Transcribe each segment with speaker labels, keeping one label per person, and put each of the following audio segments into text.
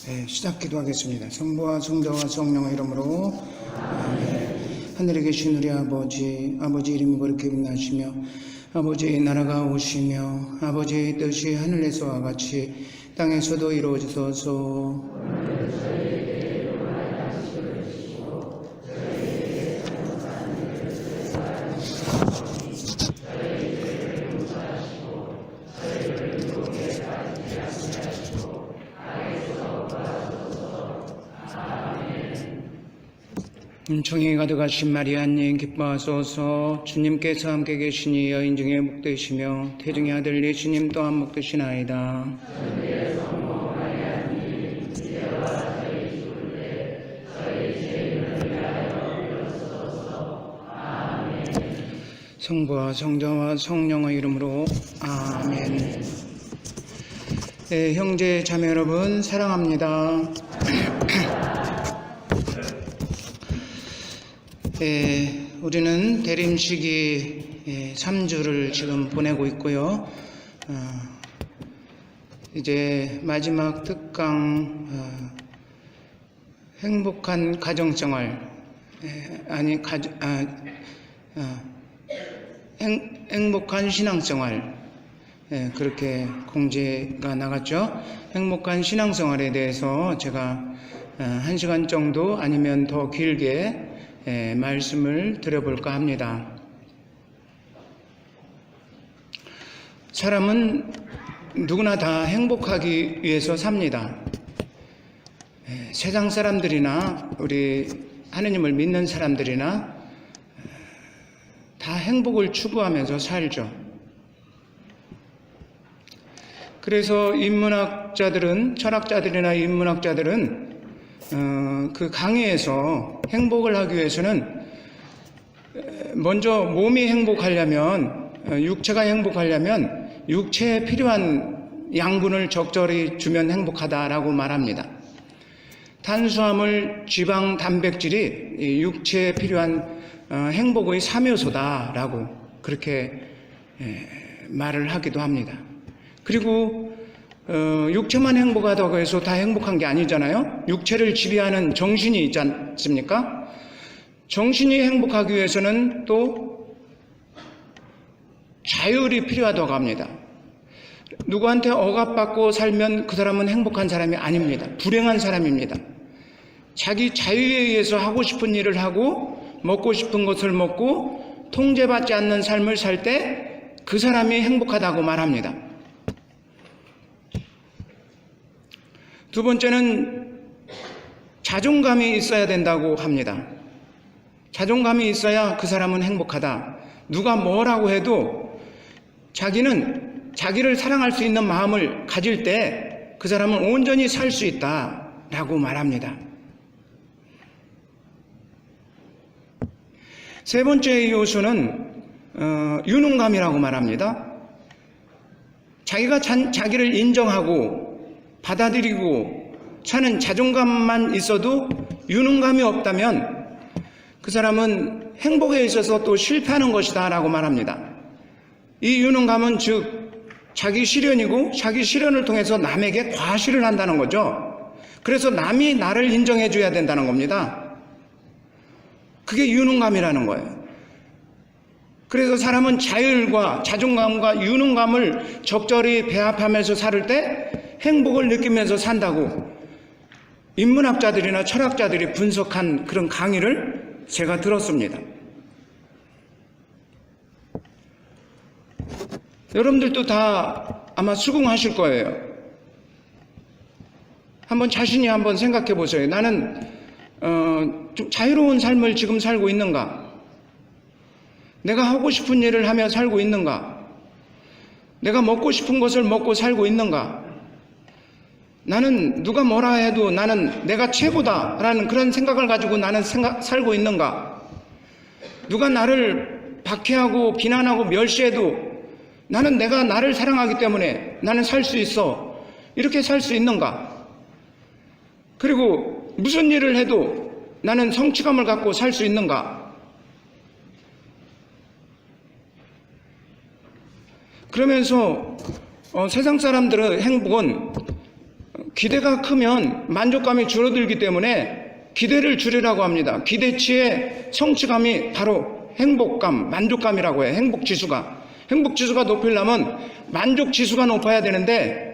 Speaker 1: 네, 시작 기도하겠습니다. 성부와 성자와 성령의 이름으로 아멘. 하늘에 계신 우리 아버지 이름이 거룩히 빛나시며 아버지의 나라가 오시며 아버지의 뜻이 하늘에서와 같이 땅에서도 이루어지소서. 은총이 가득하신 마리아님 기뻐하소서. 주님께서 함께 계시니 여인 중에 복되시며 태중의 아들 예수님 또한 복되시나이다. 성부와 성자와 성령의 이름으로 아멘. 네, 형제 자매 여러분 사랑합니다. 우리는 대림시기 3주를 지금 보내고 있고요. 이제 마지막 특강 행복한 가정생활 행복한 신앙생활 그렇게 공지가 나갔죠. 행복한 신앙생활에 대해서 제가 1시간 정도 아니면 더 길게 말씀을 드려볼까 합니다. 사람은 누구나 다 행복하기 위해서 삽니다. 세상 사람들이나 우리 하느님을 믿는 사람들이나 다 행복을 추구하면서 살죠. 그래서 인문학자들은, 철학자들이나 인문학자들은 그 강의에서 행복을 하기 위해서는 먼저 몸이 행복하려면, 육체가 행복하려면 육체에 필요한 양분을 적절히 주면 행복하다라고 말합니다. 탄수화물, 지방, 단백질이 육체에 필요한 행복의 3요소다라고 그렇게 말을 하기도 합니다. 그리고 육체만 행복하다고 해서 다 행복한 게 아니잖아요. 육체를 지배하는 정신이 있지 않습니까? 정신이 행복하기 위해서는 또 자율이 필요하다고 합니다. 누구한테 억압받고 살면 그 사람은 행복한 사람이 아닙니다. 불행한 사람입니다. 자기 자유에 의해서 하고 싶은 일을 하고 먹고 싶은 것을 먹고 통제받지 않는 삶을 살 때 그 사람이 행복하다고 말합니다. 두 번째는 자존감이 있어야 된다고 합니다. 자존감이 있어야 그 사람은 행복하다. 누가 뭐라고 해도 자기는 자기를 사랑할 수 있는 마음을 가질 때 그 사람은 온전히 살 수 있다라고 말합니다. 세 번째 요소는 유능감이라고 말합니다. 자기가 자기를 인정하고 받아들이고 사는 자존감만 있어도 유능감이 없다면 그 사람은 행복에 있어서 또 실패하는 것이다 라고 말합니다. 이 유능감은 즉 자기 실현이고 자기 실현을 통해서 남에게 과시를 한다는 거죠. 그래서 남이 나를 인정해 줘야 된다는 겁니다. 그게 유능감이라는 거예요. 그래서 사람은 자율과 자존감과 유능감을 적절히 배합하면서 살 때 행복을 느끼면서 산다고 인문학자들이나 철학자들이 분석한 그런 강의를 제가 들었습니다. 여러분들도 다 아마 수긍하실 거예요. 한번 자신이 한번 생각해 보세요. 나는 좀 자유로운 삶을 지금 살고 있는가? 내가 하고 싶은 일을 하며 살고 있는가? 내가 먹고 싶은 것을 먹고 살고 있는가? 나는 누가 뭐라 해도 나는 내가 최고다라는 그런 생각을 가지고 나는 살고 있는가? 누가 나를 박해하고 비난하고 멸시해도 나는 내가 나를 사랑하기 때문에 나는 살 수 있어. 이렇게 살 수 있는가? 그리고 무슨 일을 해도 나는 성취감을 갖고 살 수 있는가? 그러면서 세상 사람들의 행복은 기대가 크면 만족감이 줄어들기 때문에 기대를 줄이라고 합니다. 기대치의 성취감이 바로 행복감, 만족감이라고 해요. 행복지수가. 행복지수가 높이려면 만족지수가 높아야 되는데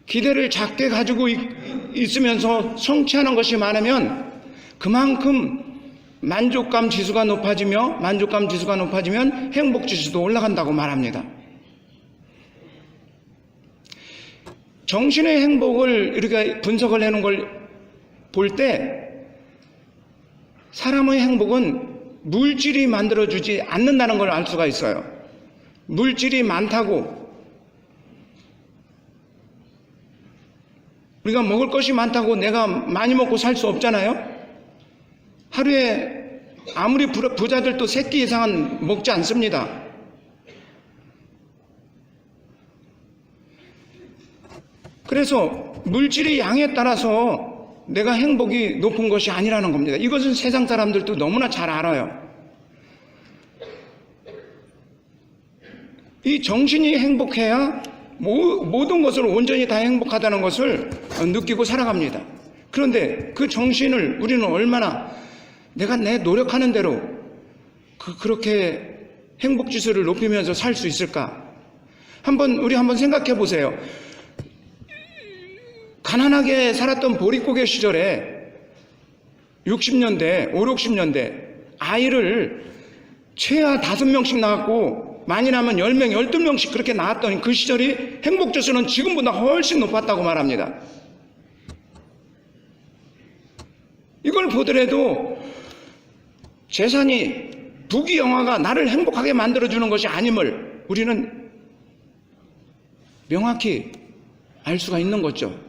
Speaker 1: 기대를 작게 가지고 있으면서 성취하는 것이 많으면 그만큼 만족감 지수가 높아지면 행복 지수도 올라간다고 말합니다. 정신의 행복을 이렇게 분석을 해놓은 걸 볼 때 사람의 행복은 물질이 만들어주지 않는다는 걸 알 수가 있어요. 물질이 많다고, 우리가 먹을 것이 많다고 내가 많이 먹고 살 수 없잖아요. 하루에 아무리 부자들도 3끼 이상은 먹지 않습니다. 그래서 물질의 양에 따라서 내가 행복이 높은 것이 아니라는 겁니다. 이것은 세상 사람들도 너무나 잘 알아요. 이 정신이 행복해야 모든 것을 온전히 다 행복하다는 것을 느끼고 살아갑니다. 그런데 그 정신을 우리는 얼마나 내가 내 노력하는 대로 그렇게 행복지수를 높이면서 살 수 있을까? 우리 한번 생각해 보세요. 가난하게 살았던 보릿고개 시절에 60년대, 60년대 아이를 최하 5명씩 낳았고 많이 나면 10명, 12명씩 그렇게 낳았더니 그 시절이 행복지수는 지금보다 훨씬 높았다고 말합니다. 이걸 보더라도 재산이 부귀영화가 나를 행복하게 만들어주는 것이 아님을 우리는 명확히 알 수가 있는 거죠.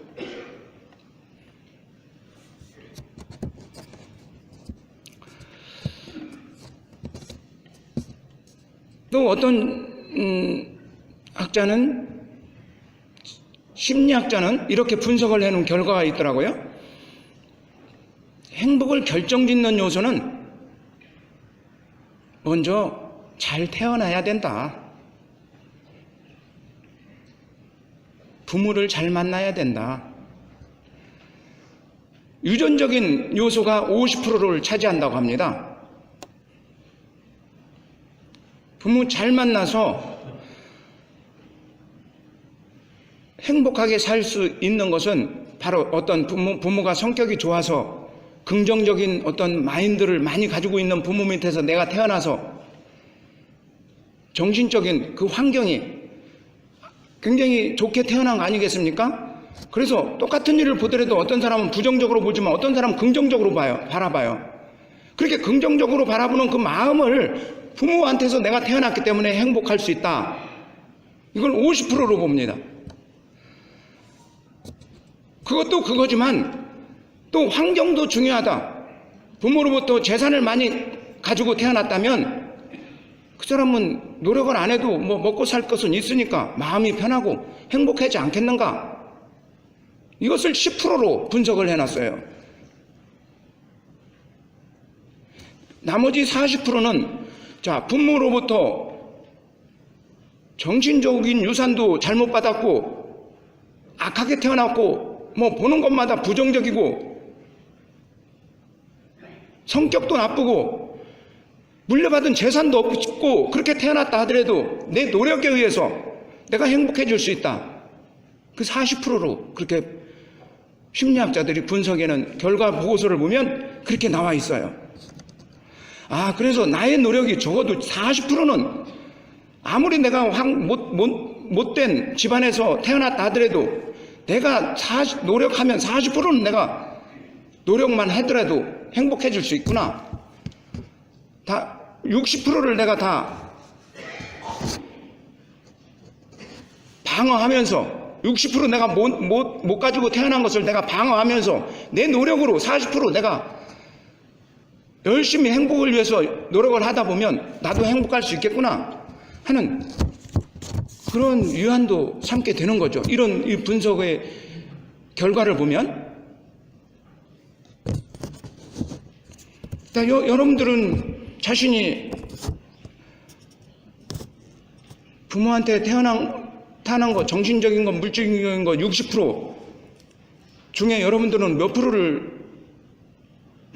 Speaker 1: 또 어떤 심리학자는 이렇게 분석을 해놓은 결과가 있더라고요. 행복을 결정짓는 요소는 먼저 잘 태어나야 된다. 부모를 잘 만나야 된다. 유전적인 요소가 50%를 차지한다고 합니다. 부모 잘 만나서 행복하게 살 수 있는 것은 바로 어떤 부모가 성격이 좋아서 긍정적인 어떤 마인드를 많이 가지고 있는 부모 밑에서 내가 태어나서 정신적인 그 환경이 굉장히 좋게 태어난 거 아니겠습니까? 그래서 똑같은 일을 보더라도 어떤 사람은 부정적으로 보지만 어떤 사람은 긍정적으로 바라봐요. 그렇게 긍정적으로 바라보는 그 마음을 부모한테서 내가 태어났기 때문에 행복할 수 있다. 이걸 50%로 봅니다. 그것도 그거지만 또 환경도 중요하다. 부모로부터 재산을 많이 가지고 태어났다면 그 사람은 노력을 안 해도 먹고 살 것은 있으니까 마음이 편하고 행복하지 않겠는가? 이것을 10%로 분석을 해놨어요. 나머지 40%는 부모로부터 정신적인 유산도 잘못 받았고 악하게 태어났고 보는 것마다 부정적이고 성격도 나쁘고 물려받은 재산도 없고 그렇게 태어났다 하더라도 내 노력에 의해서 내가 행복해질 수 있다. 그 40%로 그렇게 심리학자들이 분석해낸 결과 보고서를 보면 그렇게 나와 있어요. 그래서 나의 노력이 적어도 40%는 아무리 내가 못된 집안에서 태어났다 하더라도 내가 노력하면 40%는 내가 노력만 하더라도 행복해질 수 있구나. 60%를 내가 다 방어하면서 60% 내가 못 가지고 태어난 것을 내가 방어하면서 내 노력으로 40% 내가 열심히 행복을 위해서 노력을 하다 보면 나도 행복할 수 있겠구나 하는 그런 유한도 삼게 되는 거죠. 이런 이 분석의 결과를 보면 여러분들은 자신이 타는 거, 정신적인 거, 물질적인 거 60% 중에 여러분들은 몇 프로를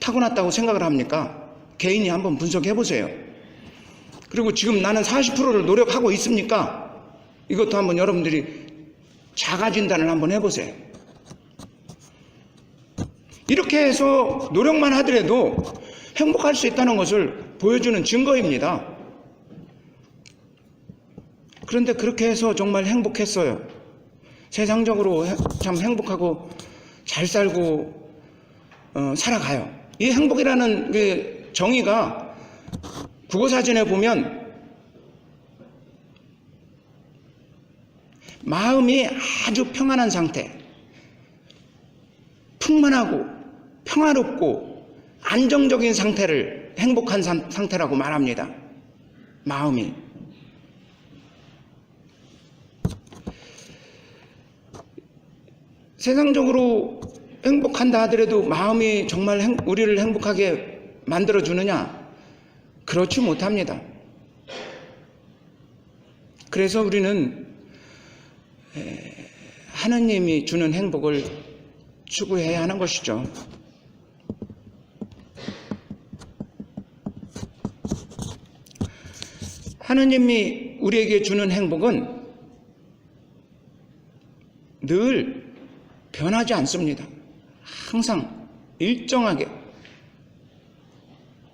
Speaker 1: 타고났다고 생각을 합니까? 개인이 한번 분석해 보세요. 그리고 지금 나는 40%를 노력하고 있습니까? 이것도 한번 여러분들이 자가 진단을 한번 해보세요. 이렇게 해서 노력만 하더라도 행복할 수 있다는 것을 보여주는 증거입니다. 그런데 그렇게 해서 정말 행복했어요. 세상적으로 참 행복하고 잘 살고 살아가요. 이 행복이라는 그 정의가 국어사전에 보면 마음이 아주 평안한 상태, 풍만하고 평화롭고 안정적인 상태를 행복한 상태라고 말합니다. 마음이. 세상적으로 행복한다 하더라도 마음이 정말 우리를 행복하게 만들어주느냐? 그렇지 못합니다. 그래서 우리는 하느님이 주는 행복을 추구해야 하는 것이죠. 하느님이 우리에게 주는 행복은 늘 변하지 않습니다. 항상 일정하게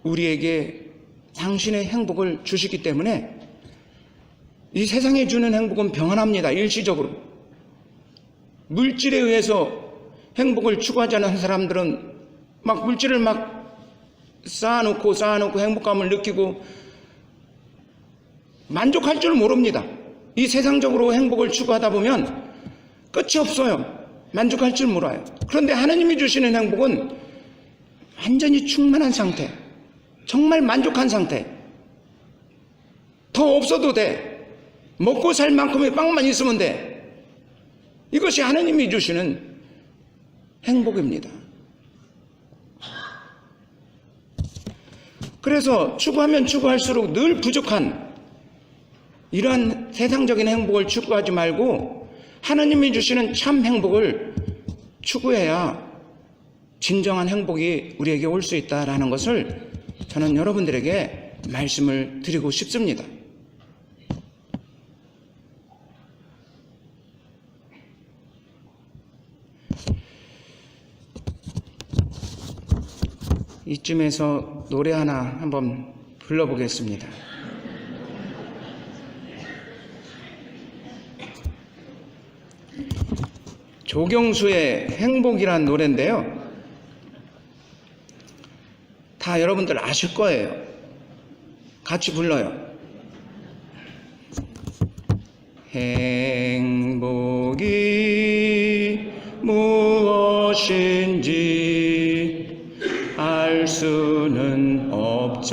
Speaker 1: 우리에게 당신의 행복을 주시기 때문에 이 세상에 주는 행복은 평안합니다. 일시적으로. 물질에 의해서 행복을 추구하자는 사람들은 막 물질을 막 쌓아놓고 행복감을 느끼고 만족할 줄 모릅니다. 이 세상적으로 행복을 추구하다 보면 끝이 없어요. 만족할 줄 몰라요. 그런데 하나님이 주시는 행복은 완전히 충만한 상태, 정말 만족한 상태. 더 없어도 돼. 먹고 살 만큼의 빵만 있으면 돼. 이것이 하나님이 주시는 행복입니다. 그래서 추구하면 추구할수록 늘 부족한 이러한 세상적인 행복을 추구하지 말고 하나님이 주시는 참 행복을 추구해야 진정한 행복이 우리에게 올 수 있다라는 것을 저는 여러분들에게 말씀을 드리고 싶습니다. 이쯤에서 노래 하나 한번 불러보겠습니다. 조경수의 행복이란 노래인데요. 다 여러분들 아실 거예요. 같이 불러요. 행복이 무엇인지 알 수는 없잖아요.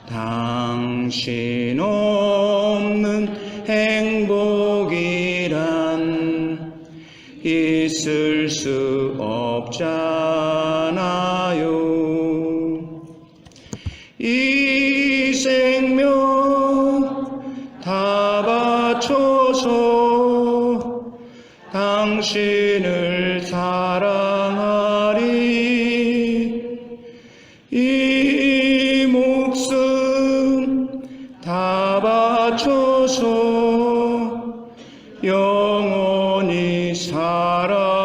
Speaker 1: 당신 없는 행복이란 있을 수 없잖아요. 이 생명 다 바쳐서 당신을 사랑하리. 이 목숨 다 바쳐서 영원히 사랑하리.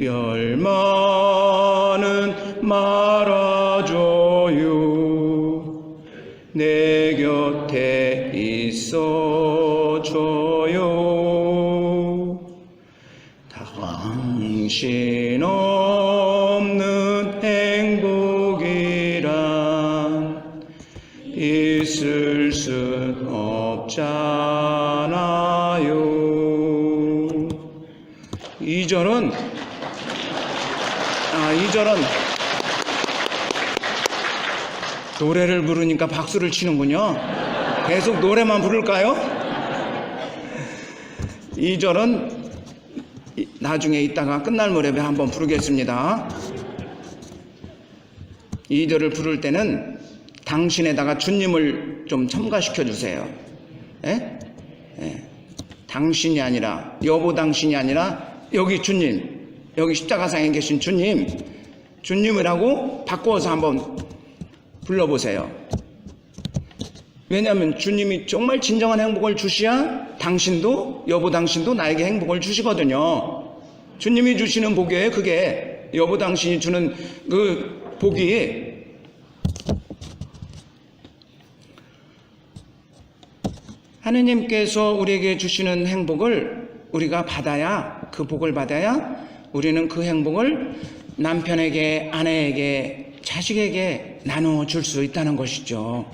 Speaker 1: 이별만은 말아줘요. 내 곁에 있어줘요. 당신 없는 행복이란 있을 수 없잖아요. 2절은 노래를 부르니까 박수를 치는군요. 계속 노래만 부를까요? 2절은 나중에 이따가 끝날 무렵에 한번 부르겠습니다. 2절을 부를 때는 당신에다가 주님을 좀 첨가시켜 주세요. 예? 예. 당신이 아니라, 여보 당신이 아니라 여기 주님, 여기 십자가상에 계신 주님, 주님이라고 바꾸어서 한번 불러보세요. 왜냐하면 주님이 정말 진정한 행복을 주셔야 당신도, 여보 당신도 나에게 행복을 주시거든요. 주님이 주시는 복이에요. 그게 여보 당신이 주는 그 복이. 하느님께서 우리에게 주시는 행복을 우리가 받아야, 그 복을 받아야 우리는 그 행복을 남편에게, 아내에게, 자식에게 나누어 줄 수 있다는 것이죠.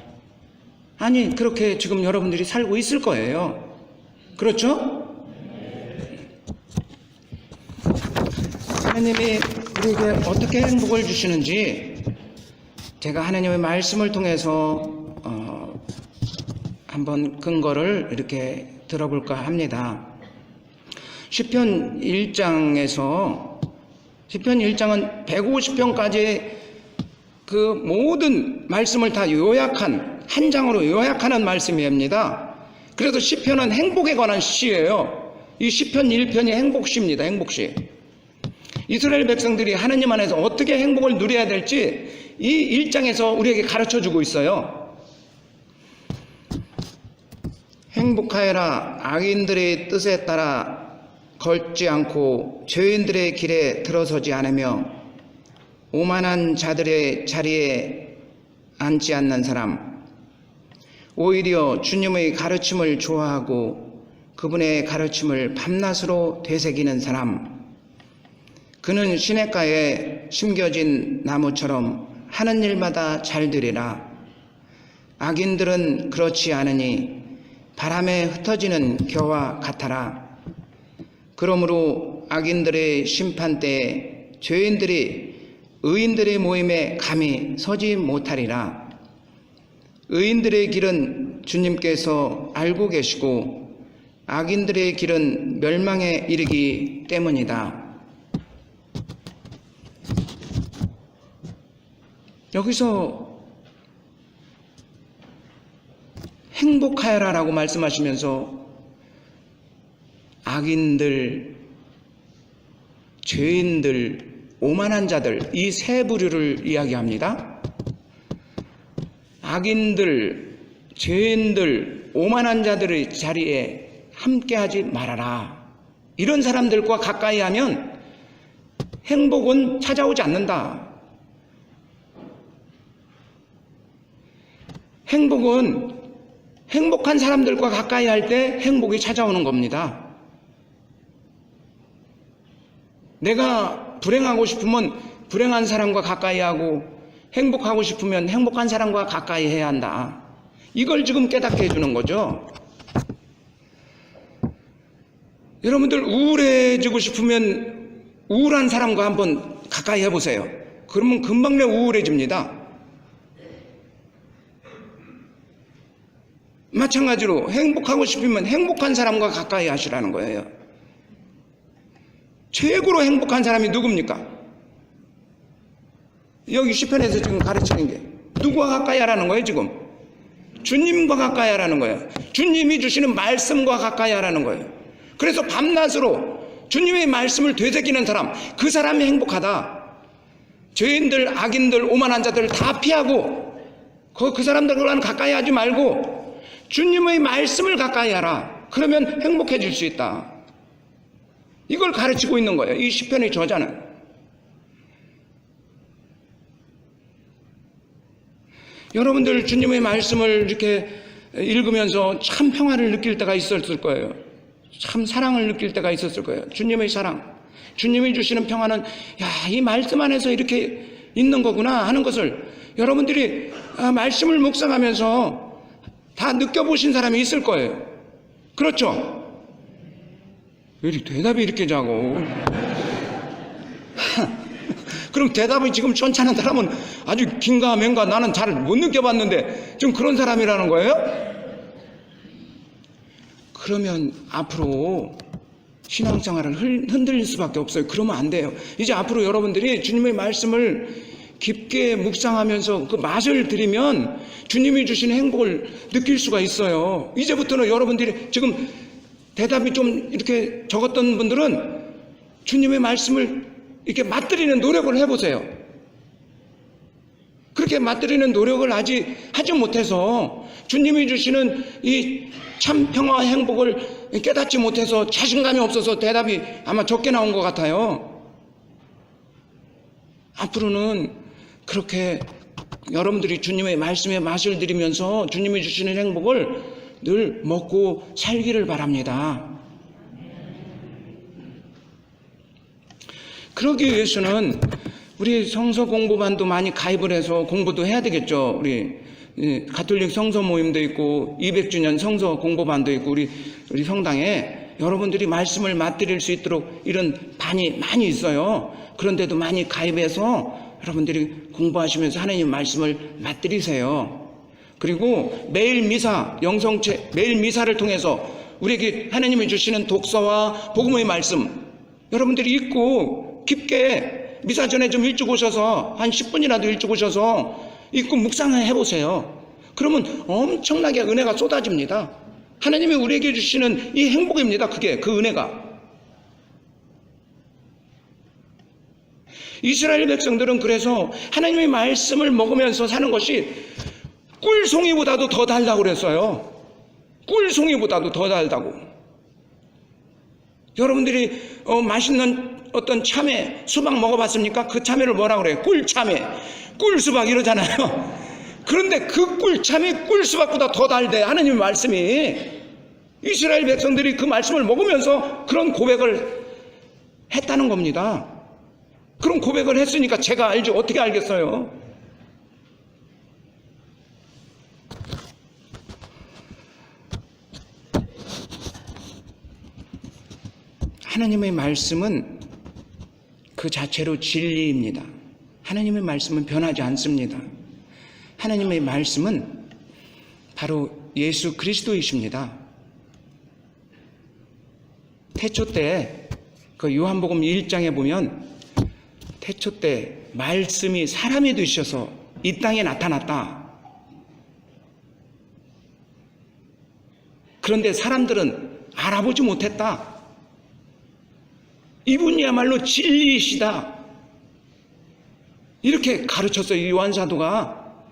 Speaker 1: 아니, 그렇게 지금 여러분들이 살고 있을 거예요. 그렇죠? 하나님이 우리에게 어떻게 행복을 주시는지 제가 하나님의 말씀을 통해서 한번 근거를 이렇게 들어볼까 합니다. 시편 1장에서, 시편 1장은 150편까지 그 모든 말씀을 다 요약한, 한 장으로 요약하는 말씀입니다. 그래서 시편은 행복에 관한 시예요. 이 시편 1편이 행복시입니다. 행복시. 이스라엘 백성들이 하나님 안에서 어떻게 행복을 누려야 될지 이 1장에서 우리에게 가르쳐주고 있어요. 행복하여라. 악인들의 뜻에 따라 걷지 않고 죄인들의 길에 들어서지 않으며 오만한 자들의 자리에 앉지 않는 사람, 오히려 주님의 가르침을 좋아하고 그분의 가르침을 밤낮으로 되새기는 사람, 그는 시냇가에 심겨진 나무처럼 하는 일마다 잘 되리라. 악인들은 그렇지 않으니 바람에 흩어지는 겨와 같아라. 그러므로 악인들의 심판 때에 죄인들이 의인들의 모임에 감히 서지 못하리라. 의인들의 길은 주님께서 알고 계시고 악인들의 길은 멸망에 이르기 때문이다. 여기서 행복하여라 라고 말씀하시면서 악인들, 죄인들, 오만한 자들, 이 세 부류를 이야기합니다. 악인들, 죄인들, 오만한 자들의 자리에 함께하지 말아라. 이런 사람들과 가까이 하면 행복은 찾아오지 않는다. 행복은 행복한 사람들과 가까이 할 때 행복이 찾아오는 겁니다. 내가 불행하고 싶으면 불행한 사람과 가까이 하고 행복하고 싶으면 행복한 사람과 가까이 해야 한다. 이걸 지금 깨닫게 해주는 거죠. 여러분들 우울해지고 싶으면 우울한 사람과 한번 가까이 해보세요. 그러면 금방 내 우울해집니다. 마찬가지로 행복하고 싶으면 행복한 사람과 가까이 하시라는 거예요. 최고로 행복한 사람이 누굽니까? 여기 시편에서 지금 가르치는 게 누구와 가까이 하라는 거예요? 지금 주님과 가까이 하라는 거예요. 주님이 주시는 말씀과 가까이 하라는 거예요. 그래서 밤낮으로 주님의 말씀을 되새기는 사람, 그 사람이 행복하다. 죄인들, 악인들, 오만한 자들 다 피하고 그 사람들과는 가까이 하지 말고 주님의 말씀을 가까이 하라. 그러면 행복해질 수 있다. 이걸 가르치고 있는 거예요. 이 시편의 저자는. 여러분들 주님의 말씀을 이렇게 읽으면서 참 평화를 느낄 때가 있었을 거예요. 참 사랑을 느낄 때가 있었을 거예요. 주님의 사랑. 주님이 주시는 평화는 야, 이 말씀 안에서 이렇게 있는 거구나 하는 것을 여러분들이 말씀을 묵상하면서 다 느껴보신 사람이 있을 거예요. 그렇죠? 왜 이렇게 대답이 이렇게 자고. 그럼 대답이 지금 천천한 사람은 아주 긴가 맹가 나는 잘 못 느껴봤는데 좀 그런 사람이라는 거예요? 그러면 앞으로 신앙생활을 흔들릴 수밖에 없어요. 그러면 안 돼요. 이제 앞으로 여러분들이 주님의 말씀을 깊게 묵상하면서 그 맛을 들이면 주님이 주시는 행복을 느낄 수가 있어요. 이제부터는 여러분들이 지금 대답이 좀 이렇게 적었던 분들은 주님의 말씀을 이렇게 맛들이는 노력을 해보세요. 그렇게 맛들이는 노력을 아직 하지 못해서 주님이 주시는 이 참 평화와 행복을 깨닫지 못해서 자신감이 없어서 대답이 아마 적게 나온 것 같아요. 앞으로는 그렇게 여러분들이 주님의 말씀에 맛을 들이면서 주님이 주시는 행복을 늘 먹고 살기를 바랍니다. 그러기 위해서는 우리 성서 공부반도 많이 가입을 해서 공부도 해야 되겠죠. 우리 가톨릭 성서 모임도 있고 200주년 성서 공부반도 있고 우리 성당에 여러분들이 말씀을 맛들일 수 있도록 이런 반이 많이 있어요. 그런데도 많이 가입해서 여러분들이 공부하시면서 하나님 말씀을 맛들이세요. 그리고 매일 미사, 영성체, 매일 미사를 통해서 우리에게 하나님이 주시는 독서와 복음의 말씀 여러분들이 읽고 깊게 미사 전에 좀 일찍 오셔서 한 10분이라도 일찍 오셔서 읽고 묵상을 해보세요. 그러면 엄청나게 은혜가 쏟아집니다. 하나님이 우리에게 주시는 이 행복입니다. 그게 그 은혜가. 이스라엘 백성들은 그래서 하나님의 말씀을 먹으면서 사는 것이 꿀송이보다도 더 달다고 그랬어요. 꿀송이보다도 더 달다고. 여러분들이 맛있는 어떤 참외, 수박 먹어봤습니까? 그 참외를 뭐라 그래요? 꿀참외, 꿀수박 이러잖아요. 그런데 그 꿀참외, 꿀수박보다 더 달대. 하나님의 말씀이. 이스라엘 백성들이 그 말씀을 먹으면서 그런 고백을 했다는 겁니다. 그런 고백을 했으니까 제가 알죠. 어떻게 알겠어요? 하나님의 말씀은 그 자체로 진리입니다. 하나님의 말씀은 변하지 않습니다. 하나님의 말씀은 바로 예수 그리스도이십니다. 태초 때 그 요한복음 1장에 보면 태초 때 말씀이 사람이 되셔서 이 땅에 나타났다. 그런데 사람들은 알아보지 못했다. 이분이야말로 진리이시다. 이렇게 가르쳤어요, 요한 사도가.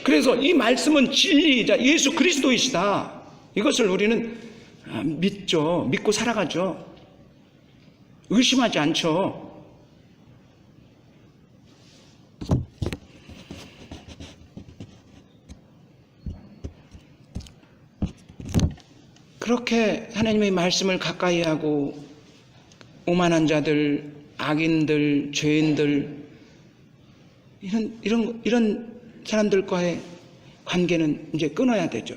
Speaker 1: 그래서 이 말씀은 진리이자 예수 그리스도이시다. 이것을 우리는 믿죠. 믿고 살아가죠. 의심하지 않죠. 그렇게 하나님의 말씀을 가까이 하고 오만한 자들, 악인들, 죄인들 이런 사람들과의 관계는 이제 끊어야 되죠.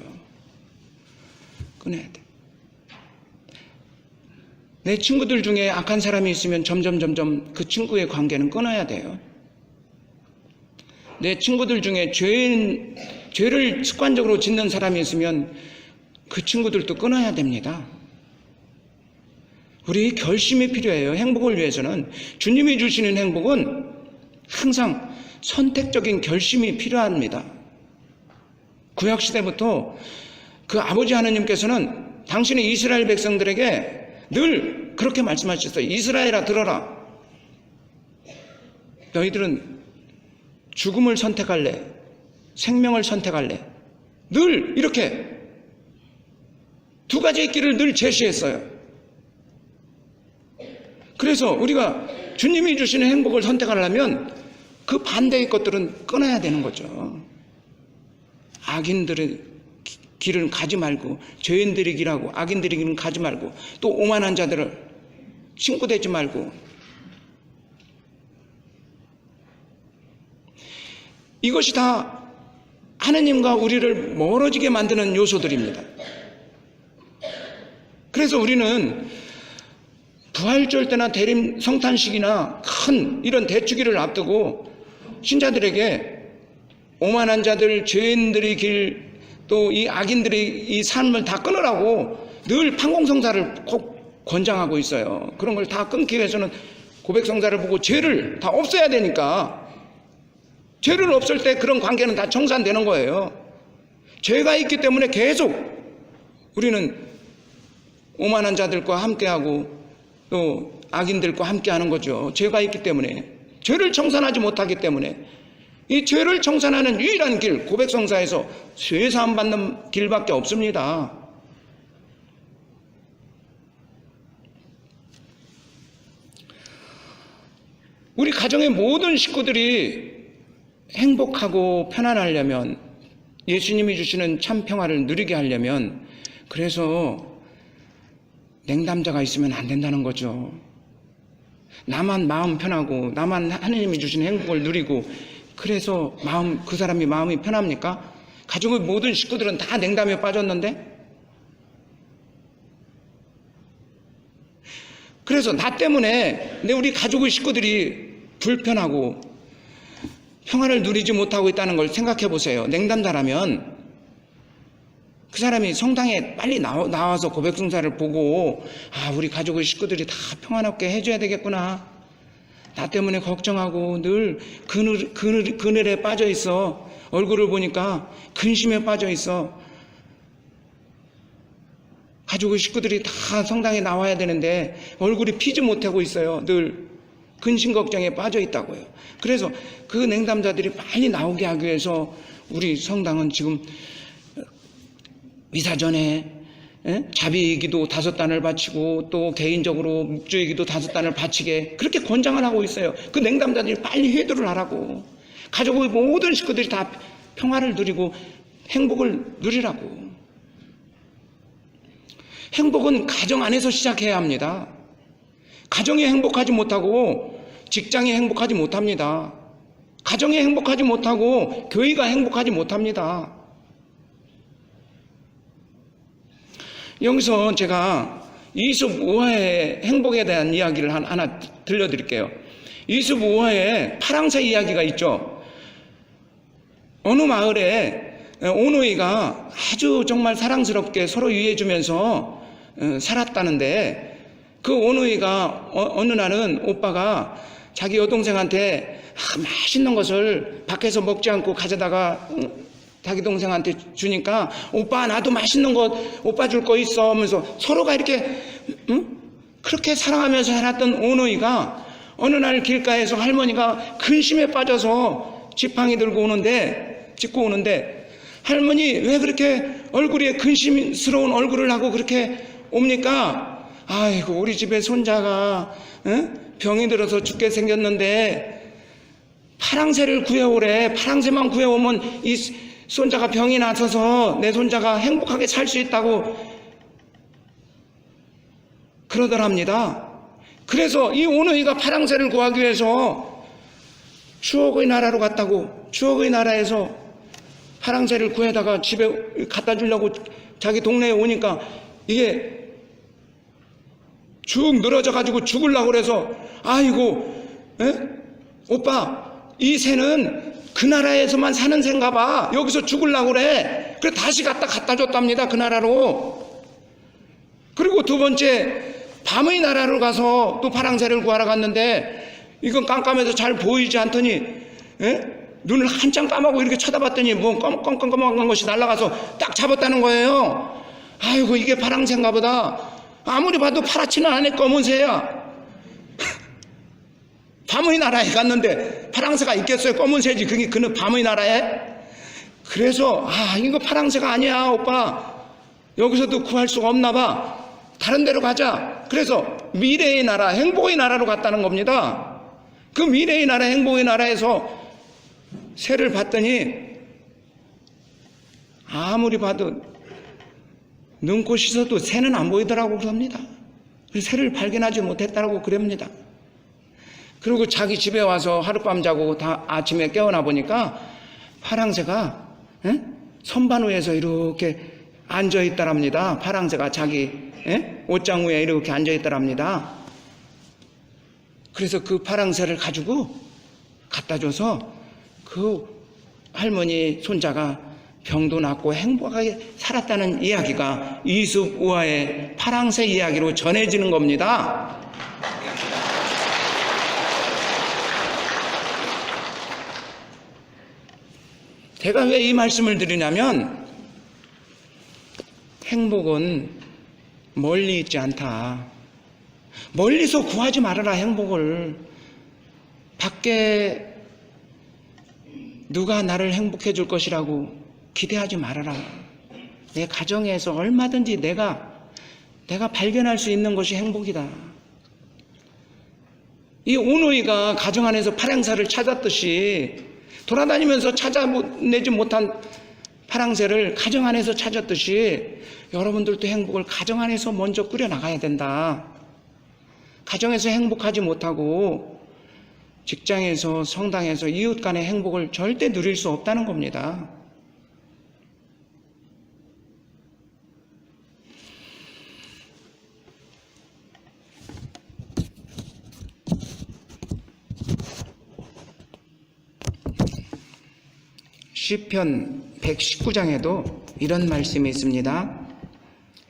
Speaker 1: 끊어야 돼. 내 친구들 중에 악한 사람이 있으면 점점 그 친구의 관계는 끊어야 돼요. 내 친구들 중에 죄를 습관적으로 짓는 사람이 있으면 그 친구들도 끊어야 됩니다. 우리 결심이 필요해요. 행복을 위해서는. 주님이 주시는 행복은 항상 선택적인 결심이 필요합니다. 구약시대부터 그 아버지 하나님께서는 당신의 이스라엘 백성들에게 늘 그렇게 말씀하셨어요. 이스라엘아 들어라. 너희들은 죽음을 선택할래? 생명을 선택할래? 늘 이렇게 두 가지의 길을 늘 제시했어요. 그래서 우리가 주님이 주시는 행복을 선택하려면 그 반대의 것들은 끊어야 되는 거죠. 악인들의 길은 가지 말고, 죄인들의 길하고 악인들의 길은 가지 말고, 또 오만한 자들을 친구 되지 말고. 이것이 다 하나님과 우리를 멀어지게 만드는 요소들입니다. 그래서 우리는 부활절 때나 대림 성탄식이나 큰 이런 대축일을 앞두고 신자들에게 오만한 자들, 죄인들의 길, 또 이 악인들의 이 삶을 다 끊으라고 늘 판공성사를 꼭 권장하고 있어요. 그런 걸 다 끊기 위해서는 고백성사를 보고 죄를 다 없애야 되니까 죄를 없을 때 그런 관계는 다 청산되는 거예요. 죄가 있기 때문에 계속 우리는 오만한 자들과 함께하고 또 악인들과 함께하는 거죠. 죄가 있기 때문에, 죄를 청산하지 못하기 때문에. 이 죄를 청산하는 유일한 길, 고백성사에서 죄사함 받는 길밖에 없습니다. 우리 가정의 모든 식구들이 행복하고 편안하려면, 예수님이 주시는 참 평화를 누리게 하려면, 그래서 냉담자가 있으면 안 된다는 거죠. 나만 마음 편하고 나만 하나님이 주신 행복을 누리고 그래서 그 사람이 마음이 편합니까? 가족의 모든 식구들은 다 냉담에 빠졌는데? 그래서 나 때문에 우리 가족의 식구들이 불편하고 평화를 누리지 못하고 있다는 걸 생각해 보세요. 냉담자라면 그 사람이 성당에 빨리 나와서 고백성사를 보고, 우리 가족의 식구들이 다 평안하게 해줘야 되겠구나. 나 때문에 걱정하고 늘 그늘에 빠져 있어. 얼굴을 보니까 근심에 빠져 있어. 가족의 식구들이 다 성당에 나와야 되는데 얼굴이 피지 못하고 있어요. 늘 근심 걱정에 빠져 있다고요. 그래서 그 냉담자들이 빨리 나오게 하기 위해서 우리 성당은 지금 미사 전에 자비기도 5단을 바치고 또 개인적으로 묵주의기도 5단을 바치게 그렇게 권장을 하고 있어요. 그 냉담자들이 빨리 회도를 하라고. 가족의 모든 식구들이 다 평화를 누리고 행복을 누리라고. 행복은 가정 안에서 시작해야 합니다. 가정이 행복하지 못하고 직장이 행복하지 못합니다. 가정이 행복하지 못하고 교회가 행복하지 못합니다. 여기서 제가 이숲 우화의 행복에 대한 이야기를 하나 들려드릴게요. 이숲 우화에 파랑새 이야기가 있죠. 어느 마을에 오누이가 아주 정말 사랑스럽게 서로 위해주면서 살았다는데, 그 오누이가 어느 날은 오빠가 자기 여동생한테 맛있는 것을 밖에서 먹지 않고 가져다가 자기 동생한테 주니까, 오빠 나도 맛있는 것 오빠 줄 거 있어 하면서 서로가 이렇게 그렇게 사랑하면서 살았던 오누이가 어느 날 길가에서 할머니가 근심에 빠져서 지팡이 짚고 오는데 할머니 왜 그렇게 얼굴에 근심스러운 얼굴을 하고 그렇게 옵니까? 아이고 우리 집에 손자가 병이 들어서 죽게 생겼는데 파랑새를 구해오래. 파랑새만 구해오면 이 손자가 병이 나서서 내 손자가 행복하게 살 수 있다고 그러더랍니다. 그래서 이 오누이가 파랑새를 구하기 위해서 추억의 나라로 갔다고. 추억의 나라에서 파랑새를 구해다가 집에 갖다 주려고 자기 동네에 오니까 이게 쭉 늘어져 가지고 죽으려고 그래서, 아이고 오빠 이 새는 그 나라에서만 사는 새인가 봐. 여기서 죽으려고 그래. 그래 다시 갖다 줬답니다. 그 나라로. 그리고 두 번째 밤의 나라로 가서 또 파랑새를 구하러 갔는데 이건 깜깜해서 잘 보이지 않더니 눈을 한참 감고 이렇게 쳐다봤더니 뭐 껌껌껌껌한 것이 날아가서 딱 잡았다는 거예요. 아이고 이게 파랑새인가 보다. 아무리 봐도 파랗지는 않네. 검은 새야. 밤의 나라에 갔는데 파랑새가 있겠어요? 검은 새지. 그는 밤의 나라에. 그래서 이거 파랑새가 아니야 오빠. 여기서도 구할 수가 없나 봐. 다른 데로 가자. 그래서 미래의 나라, 행복의 나라로 갔다는 겁니다. 그 미래의 나라, 행복의 나라에서 새를 봤더니 아무리 봐도 눈코 씻어도 새는 안 보이더라고 그럽니다. 새를 발견하지 못했다고 그럽니다. 그리고 자기 집에 와서 하룻밤 자고 아침에 깨어나 보니까 파랑새가 선반 위에서 이렇게 앉아있더랍니다. 파랑새가 자기 옷장 위에 이렇게 앉아있더랍니다. 그래서 그 파랑새를 가지고 갖다 줘서 그 할머니 손자가 병도 낫고 행복하게 살았다는 이야기가 이숲 우화의 파랑새 이야기로 전해지는 겁니다. 제가 왜 이 말씀을 드리냐면 행복은 멀리 있지 않다. 멀리서 구하지 말아라. 행복을 밖에 누가 나를 행복해 줄 것이라고 기대하지 말아라. 내 가정에서 얼마든지 내가 발견할 수 있는 것이 행복이다. 이 오노이가 가정 안에서 파랑새를 찾았듯이 돌아다니면서 찾아내지 못한 파랑새를 가정 안에서 찾았듯이 여러분들도 행복을 가정 안에서 먼저 꾸려나가야 된다. 가정에서 행복하지 못하고 직장에서, 성당에서, 이웃 간의 행복을 절대 누릴 수 없다는 겁니다. 시편 119장에도 이런 말씀이 있습니다.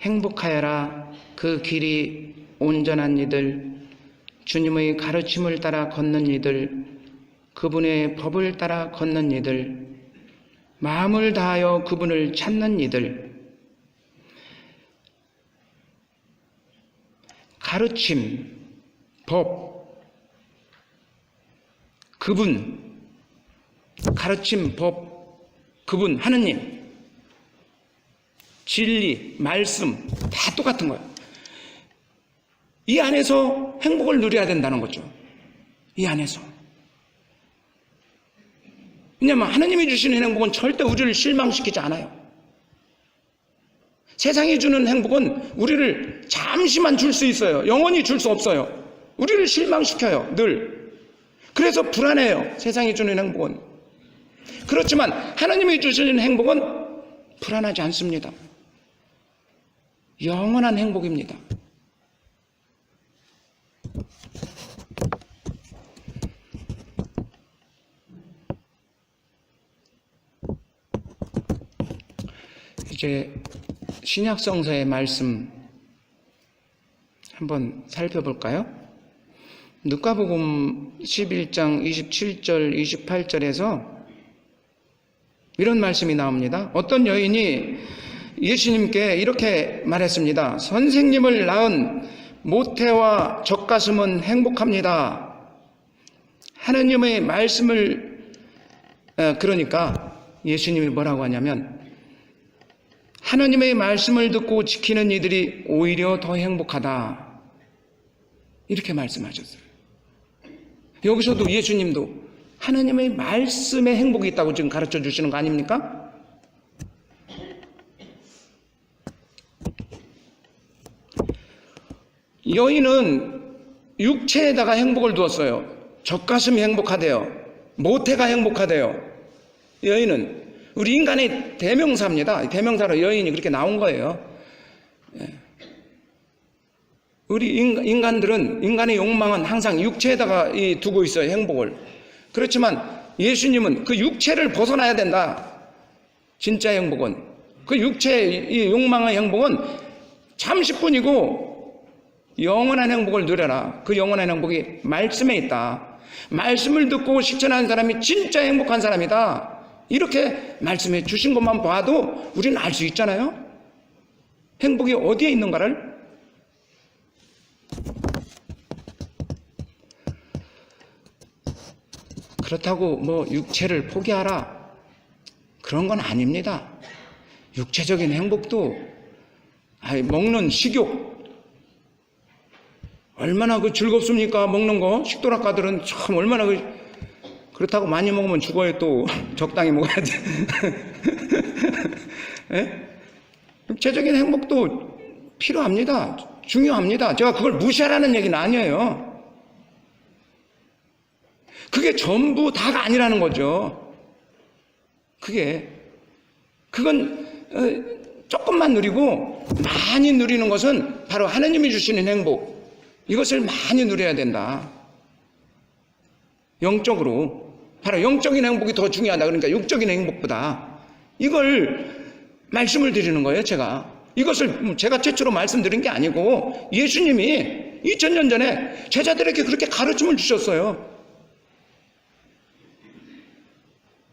Speaker 1: 행복하여라. 그 길이 온전한 이들, 주님의 가르침을 따라 걷는 이들, 그분의 법을 따라 걷는 이들, 마음을 다하여 그분을 찾는 이들. 가르침, 법, 그분, 가르침, 법, 그분, 하느님, 진리, 말씀 다 똑같은 거예요. 이 안에서 행복을 누려야 된다는 거죠. 이 안에서. 왜냐하면 하느님이 주시는 행복은 절대 우리를 실망시키지 않아요. 세상이 주는 행복은 우리를 잠시만 줄 수 있어요. 영원히 줄 수 없어요. 우리를 실망시켜요. 늘. 그래서 불안해요. 세상이 주는 행복은. 그렇지만 하나님이 주시는 행복은 불안하지 않습니다. 영원한 행복입니다. 이제 신약성서의 말씀 한번 살펴볼까요? 누가복음 11장 27절 28절에서 이런 말씀이 나옵니다. 어떤 여인이 예수님께 이렇게 말했습니다. 선생님을 낳은 모태와 젖가슴은 행복합니다. 하느님의 말씀을 그러니까 예수님이 뭐라고 하냐면 하느님의 말씀을 듣고 지키는 이들이 오히려 더 행복하다. 이렇게 말씀하셨어요. 여기서도 예수님도 하느님의 말씀에 행복이 있다고 지금 가르쳐 주시는 거 아닙니까? 여인은 육체에다가 행복을 두었어요. 젖가슴이 행복하대요. 모태가 행복하대요. 여인은 우리 인간의 대명사입니다. 대명사로 여인이 그렇게 나온 거예요. 우리 인간들은 인간의 욕망은 항상 육체에다가 두고 있어요. 행복을. 그렇지만 예수님은 그 육체를 벗어나야 된다. 진짜 행복은 그 육체의 이 욕망의 행복은 잠시뿐이고 영원한 행복을 누려라. 그 영원한 행복이 말씀에 있다. 말씀을 듣고 실천하는 사람이 진짜 행복한 사람이다. 이렇게 말씀해 주신 것만 봐도 우리는 알 수 있잖아요. 행복이 어디에 있는가를. 그렇다고 뭐 육체를 포기하라 그런 건 아닙니다. 육체적인 행복도 먹는 식욕 얼마나 즐겁습니까? 먹는 거. 식도락가들은 참 얼마나 그렇다고 많이 먹으면 죽어요. 또 적당히 먹어야지. 육체적인 행복도 필요합니다. 중요합니다. 제가 그걸 무시하라는 얘기는 아니에요. 그게 전부 다가 아니라는 거죠. 그건 조금만 누리고 많이 누리는 것은 바로 하나님이 주시는 행복. 이것을 많이 누려야 된다. 영적으로. 바로 영적인 행복이 더 중요하다. 그러니까 육적인 행복보다. 이걸 말씀을 드리는 거예요, 제가. 이것을 제가 최초로 말씀드린 게 아니고 예수님이 2000년 전에 제자들에게 그렇게 가르침을 주셨어요.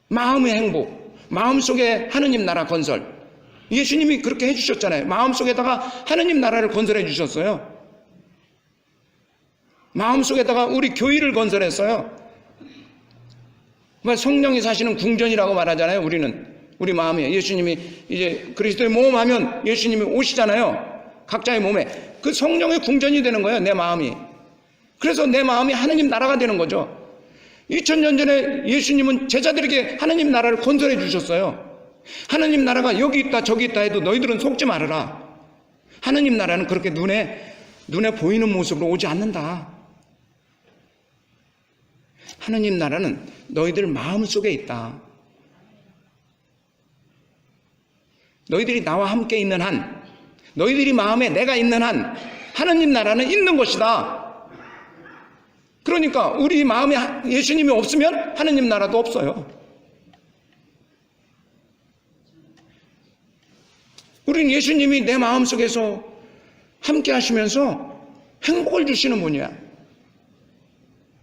Speaker 1: 마음의 행복. 마음속에 하느님 나라 건설. 예수님이 그렇게 해주셨잖아요. 마음속에다가 하느님 나라를 건설해 주셨어요. 마음속에다가 우리 교회를 건설했어요. 성령이 사시는 궁전이라고 말하잖아요. 우리 마음에 예수님이 이제 그리스도의 모험하면 예수님이 오시잖아요. 각자의 몸에. 그 성령의 궁전이 되는 거예요. 내 마음이. 그래서 내 마음이 하느님 나라가 되는 거죠. 2000년 전에 예수님은 제자들에게 하느님 나라를 건설해 주셨어요. 하느님 나라가 여기 있다 저기 있다 해도 너희들은 속지 말아라. 하느님 나라는 그렇게 눈에 보이는 모습으로 오지 않는다. 하느님 나라는 너희들 마음속에 있다. 너희들이 나와 함께 있는 한, 너희들이 마음에 내가 있는 한 하느님 나라는 있는 것이다. 그러니까 우리 마음에 예수님이 없으면 하느님 나라도 없어요. 우린 예수님이 내 마음속에서 함께 하시면서 행복을 주시는 분이야.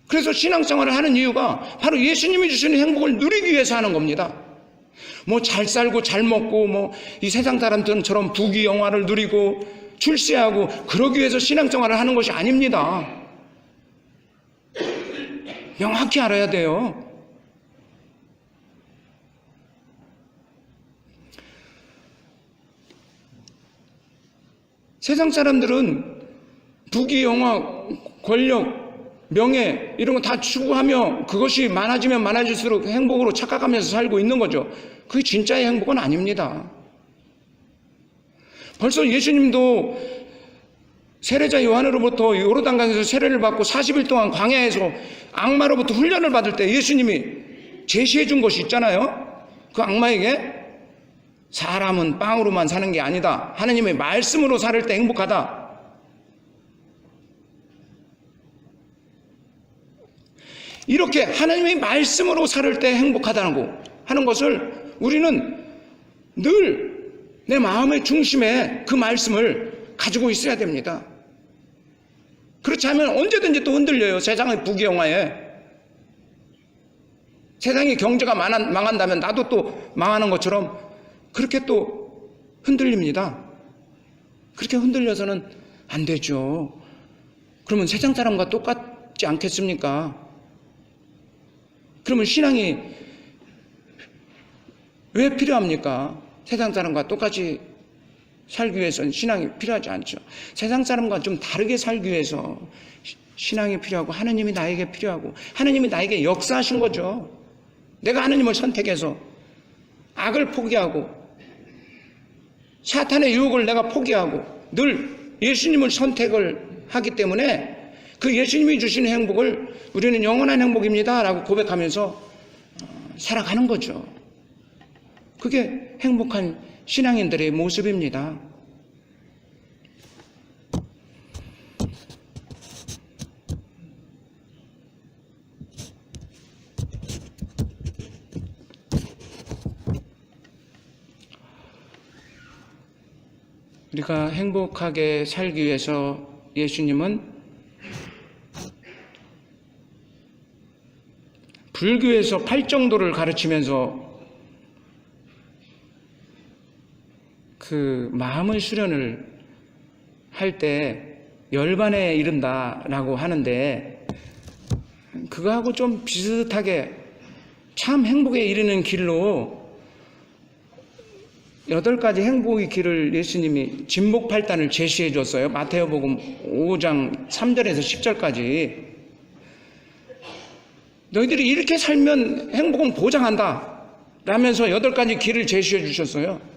Speaker 1: 그래서 신앙생활을 하는 이유가 바로 예수님이 주시는 행복을 누리기 위해서 하는 겁니다. 뭐 잘 살고 잘 먹고 뭐 이 세상 사람들처럼 부귀영화를 누리고 출세하고 그러기 위해서 신앙생활을 하는 것이 아닙니다. 명확히 알아야 돼요. 세상 사람들은 부귀영화, 권력, 명예 이런 거 다 추구하며 그것이 많아지면 많아질수록 행복으로 착각하면서 살고 있는 거죠. 그게 진짜의 행복은 아닙니다. 벌써 예수님도 세례자 요한으로부터 요르단강에서 세례를 받고 40일 동안 광야에서 악마로부터 훈련을 받을 때 예수님이 제시해 준 것이 있잖아요. 그 악마에게 사람은 빵으로만 사는 게 아니다. 하나님의 말씀으로 살 때 행복하다. 이렇게 하나님의 말씀으로 살 때 행복하다고 하는 것을 우리는 늘 내 마음의 중심에 그 말씀을 가지고 있어야 됩니다. 그렇지 않으면 언제든지 또 흔들려요. 세상의 부귀영화에. 세상의 경제가 망한다면 나도 또 망하는 것처럼 그렇게 또 흔들립니다. 그렇게 흔들려서는 안 되죠. 그러면 세상 사람과 똑같지 않겠습니까? 그러면 신앙이 왜 필요합니까? 세상 사람과 똑같이 살기 위해서는 신앙이 필요하지 않죠. 세상 사람과 좀 다르게 살기 위해서 신앙이 필요하고 하나님이 나에게 필요하고 하나님이 나에게 역사하신 거죠. 내가 하나님을 선택해서 악을 포기하고 사탄의 유혹을 내가 포기하고 늘 예수님을 선택을 하기 때문에 그 예수님이 주시는 행복을 우리는 영원한 행복입니다 라고 고백하면서 살아가는 거죠. 그게 행복한 신앙인들의 모습입니다. 우리가 행복하게 살기 위해서 예수님은 불교에서 팔정도를 가르치면서 그 마음의 수련을 할 때 열반에 이른다라고 하는데 그거하고 좀 비슷하게 참 행복에 이르는 길로 8가지 행복의 길을 예수님이 진복팔단을 제시해 줬어요. 마태복음 5장 3절에서 10절까지. 너희들이 이렇게 살면 행복은 보장한다 라면서 8가지 길을 제시해 주셨어요.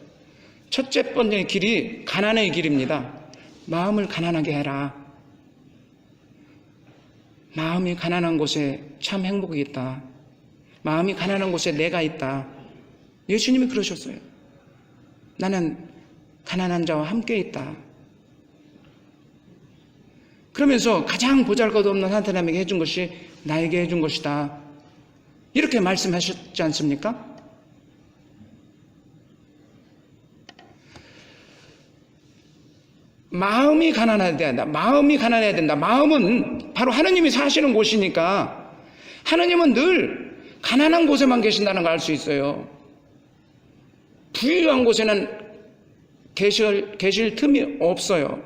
Speaker 1: 첫째 번째 길이 가난의 길입니다. 마음을 가난하게 해라. 마음이 가난한 곳에 참 행복이 있다. 마음이 가난한 곳에 내가 있다. 예수님이 그러셨어요. 나는 가난한 자와 함께 있다. 그러면서 가장 보잘것없는 한 사람에게 해준 것이 나에게 해준 것이다. 이렇게 말씀하셨지 않습니까? 마음이 가난해야 된다. 마음이 가난해야 된다. 마음은 바로 하나님이 사시는 곳이니까 하나님은 늘 가난한 곳에만 계신다는 걸 알 수 있어요. 부유한 곳에는 계실 틈이 없어요.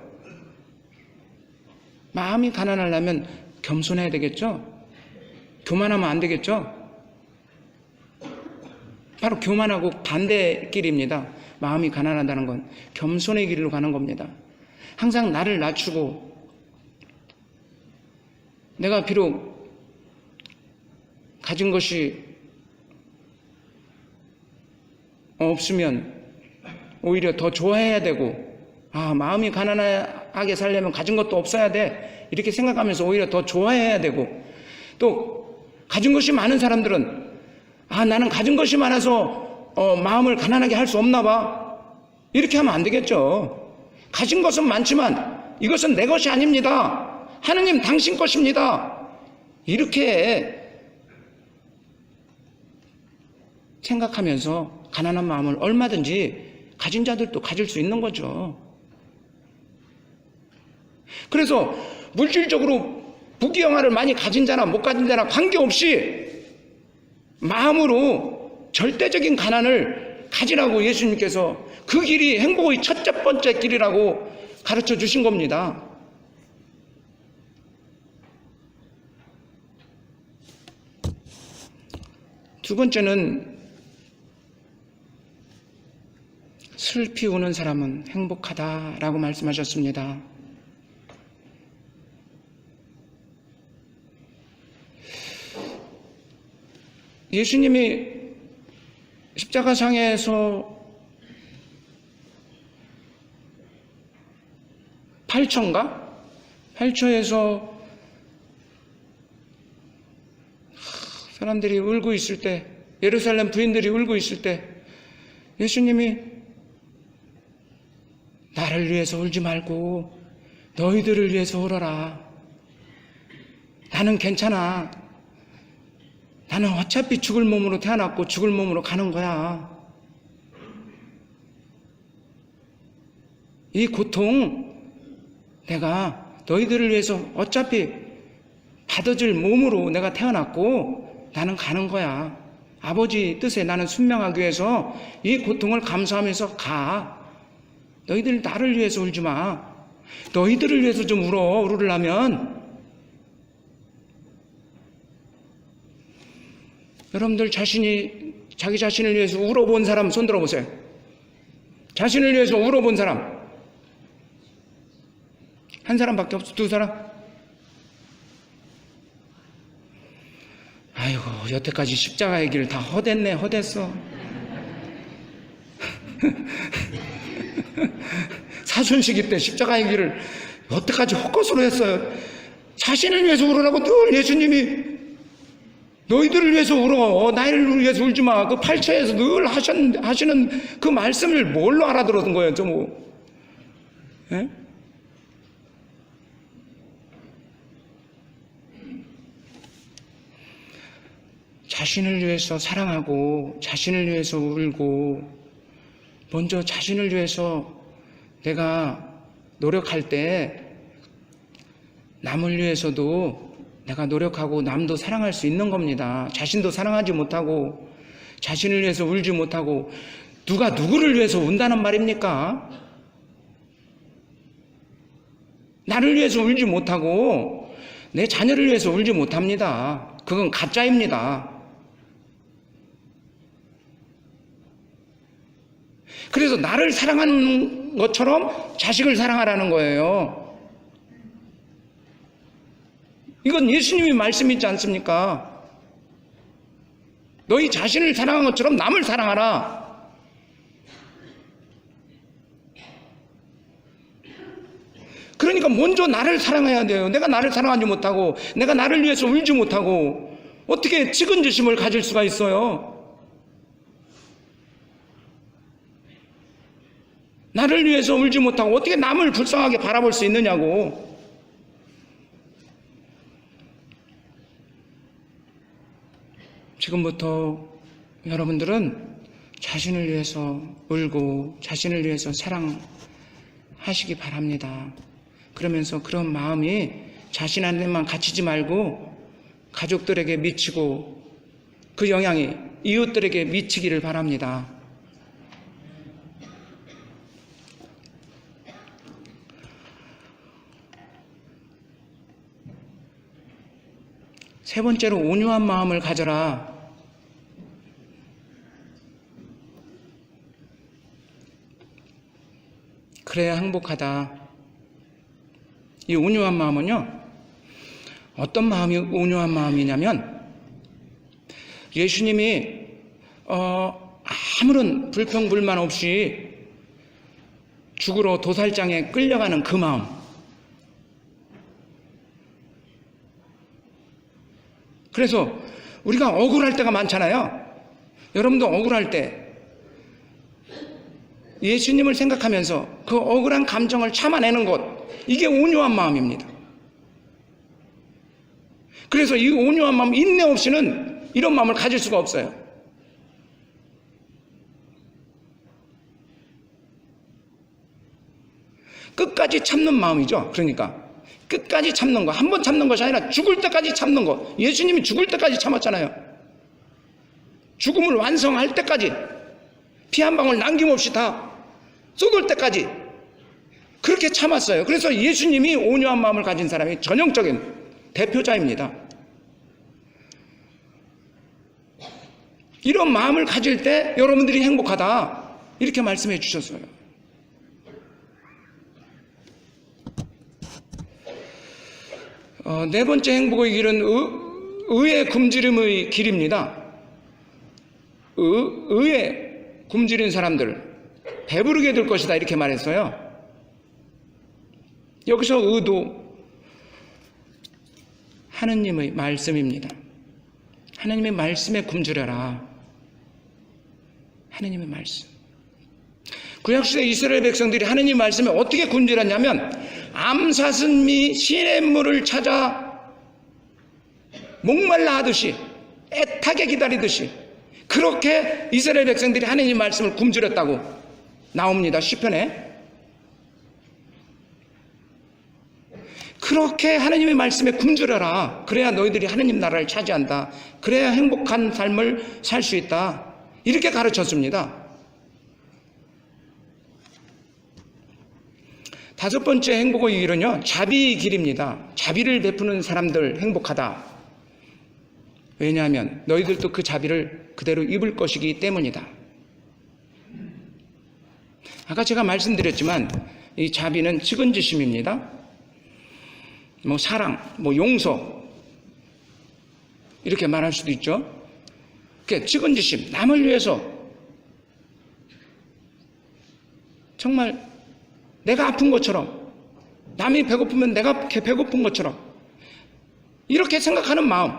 Speaker 1: 마음이 가난하려면 겸손해야 되겠죠? 교만하면 안 되겠죠? 바로 교만하고 반대길입니다. 마음이 가난하다는 건 겸손의 길로 가는 겁니다. 항상 나를 낮추고, 내가 비록 가진 것이 없으면 오히려 더 좋아해야 되고, 마음이 가난하게 살려면 가진 것도 없어야 돼, 이렇게 생각하면서 오히려 더 좋아해야 되고, 또 가진 것이 많은 사람들은 나는 가진 것이 많아서 마음을 가난하게 할 수 없나 봐, 이렇게 하면 안 되겠죠. 가진 것은 많지만 이것은 내 것이 아닙니다. 하느님 당신 것입니다. 이렇게 생각하면서 가난한 마음을 얼마든지 가진 자들도 가질 수 있는 거죠. 그래서 물질적으로 부귀영화를 많이 가진 자나 못 가진 자나 관계없이 마음으로 절대적인 가난을 가지라고 예수님께서 그 길이 행복의 첫째 번째 길이라고 가르쳐 주신 겁니다. 두 번째는 슬피 우는 사람은 행복하다라고 말씀하셨습니다. 예수님이 십자가상에서 8초에서 사람들이 울고 있을 때, 예루살렘 부인들이 울고 있을 때 예수님이 나를 위해서 울지 말고 너희들을 위해서 울어라. 나는 괜찮아. 나는 어차피 죽을 몸으로 태어났고 죽을 몸으로 가는 거야. 이 고통 내가 너희들을 위해서 어차피 받아줄 몸으로 내가 태어났고 나는 가는 거야. 아버지 뜻에 나는 순명하기 위해서 이 고통을 감수하면서 가. 너희들 나를 위해서 울지 마. 너희들을 위해서 좀 울으려면. 여러분들 자기 자신을 위해서 울어본 사람 손 들어보세요. 자신을 위해서 울어본 사람 한 사람밖에 없어? 두 사람? 아이고, 여태까지 십자가의 길 다 헛했어. 사순시기 때 십자가의 길을 여태까지 헛것으로 했어요. 자신을 위해서 울으라고 늘 예수님이 너희들을 위해서 울어. 나를 위해서 울지 마. 그 8처에서 늘 하시는 그 말씀을 뭘로 알아들었던 거예요, 좀. 예? 자신을 위해서 사랑하고 자신을 위해서 울고 먼저 자신을 위해서 내가 노력할 때 남을 위해서도 내가 노력하고 남도 사랑할 수 있는 겁니다. 자신도 사랑하지 못하고 자신을 위해서 울지 못하고 누가 누구를 위해서 운다는 말입니까? 나를 위해서 울지 못하고 내 자녀를 위해서 울지 못합니다. 그건 가짜입니다. 그래서 나를 사랑하는 것처럼 자식을 사랑하라는 거예요. 이건 예수님이 말씀이지 않습니까? 너희 자신을 사랑한 것처럼 남을 사랑하라. 그러니까 먼저 나를 사랑해야 돼요. 내가 나를 사랑하지 못하고 내가 나를 위해서 울지 못하고 어떻게 측은지심을 가질 수가 있어요? 나를 위해서 울지 못하고 어떻게 남을 불쌍하게 바라볼 수 있느냐고. 지금부터 여러분들은 자신을 위해서 울고 자신을 위해서 사랑하시기 바랍니다. 그러면서 그런 마음이 자신 안에만 갇히지 말고 가족들에게 미치고 그 영향이 이웃들에게 미치기를 바랍니다. 세 번째로 온유한 마음을 가져라. 그래야 행복하다. 이 온유한 마음은요, 어떤 마음이 온유한 마음이냐면, 예수님이 아무런 불평불만 없이 죽으러 도살장에 끌려가는 그 마음. 그래서 우리가 억울할 때가 많잖아요. 여러분도 억울할 때 예수님을 생각하면서 그 억울한 감정을 참아내는 것, 이게 온유한 마음입니다. 그래서 이 온유한 마음, 인내 없이는 이런 마음을 가질 수가 없어요. 끝까지 참는 마음이죠. 그러니까 끝까지 참는 거, 한 번 참는 것이 아니라 죽을 때까지 참는 거. 예수님이 죽을 때까지 참았잖아요. 죽음을 완성할 때까지, 피 한 방울 남김없이 다 쏟을 때까지 그렇게 참았어요. 그래서 예수님이 온유한 마음을 가진 사람이 전형적인 대표자입니다. 이런 마음을 가질 때 여러분들이 행복하다, 이렇게 말씀해 주셨어요. 네 번째 행복의 길은 의에 굶주림의 길입니다. 의에 굶주린 사람들 배부르게 될 것이다, 이렇게 말했어요. 여기서 의도 하느님의 말씀입니다. 하느님의 말씀에 굶주려라. 하느님의 말씀. 구약시대 이스라엘 백성들이 하느님 말씀에 어떻게 굶주렸냐면, 암사슴이 시냇물을 찾아 목말라 하듯이, 애타게 기다리듯이, 그렇게 이스라엘 백성들이 하느님 말씀을 굶주렸다고 나옵니다, 시편에. 그렇게 하느님의 말씀에 굶주려라. 그래야 너희들이 하느님 나라를 차지한다. 그래야 행복한 삶을 살 수 있다. 이렇게 가르쳤습니다. 다섯 번째 행복의 길은요, 자비의 길입니다. 자비를 베푸는 사람들 행복하다. 왜냐하면 너희들도 그 자비를 그대로 입을 것이기 때문이다. 아까 제가 말씀드렸지만 이 자비는 측은지심입니다. 사랑, 용서, 이렇게 말할 수도 있죠. 그게 측은지심, 남을 위해서 정말 내가 아픈 것처럼, 남이 배고프면 내가 배고픈 것처럼 이렇게 생각하는 마음.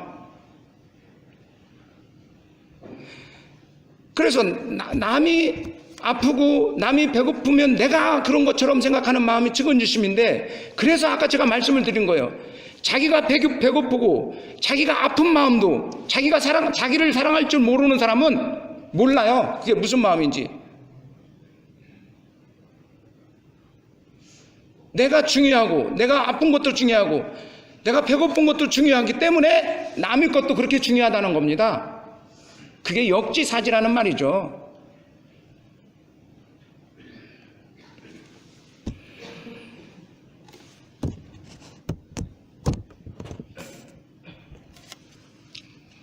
Speaker 1: 그래서 남이 아프고 남이 배고프면 내가 그런 것처럼 생각하는 마음이 측은지심인데, 그래서 아까 제가 말씀을 드린 거예요. 자기가 배고프고 자기가 아픈 마음도 자기를 사랑할 줄 모르는 사람은 몰라요, 그게 무슨 마음인지. 내가 중요하고, 내가 아픈 것도 중요하고, 내가 배고픈 것도 중요하기 때문에 남의 것도 그렇게 중요하다는 겁니다. 그게 역지사지라는 말이죠.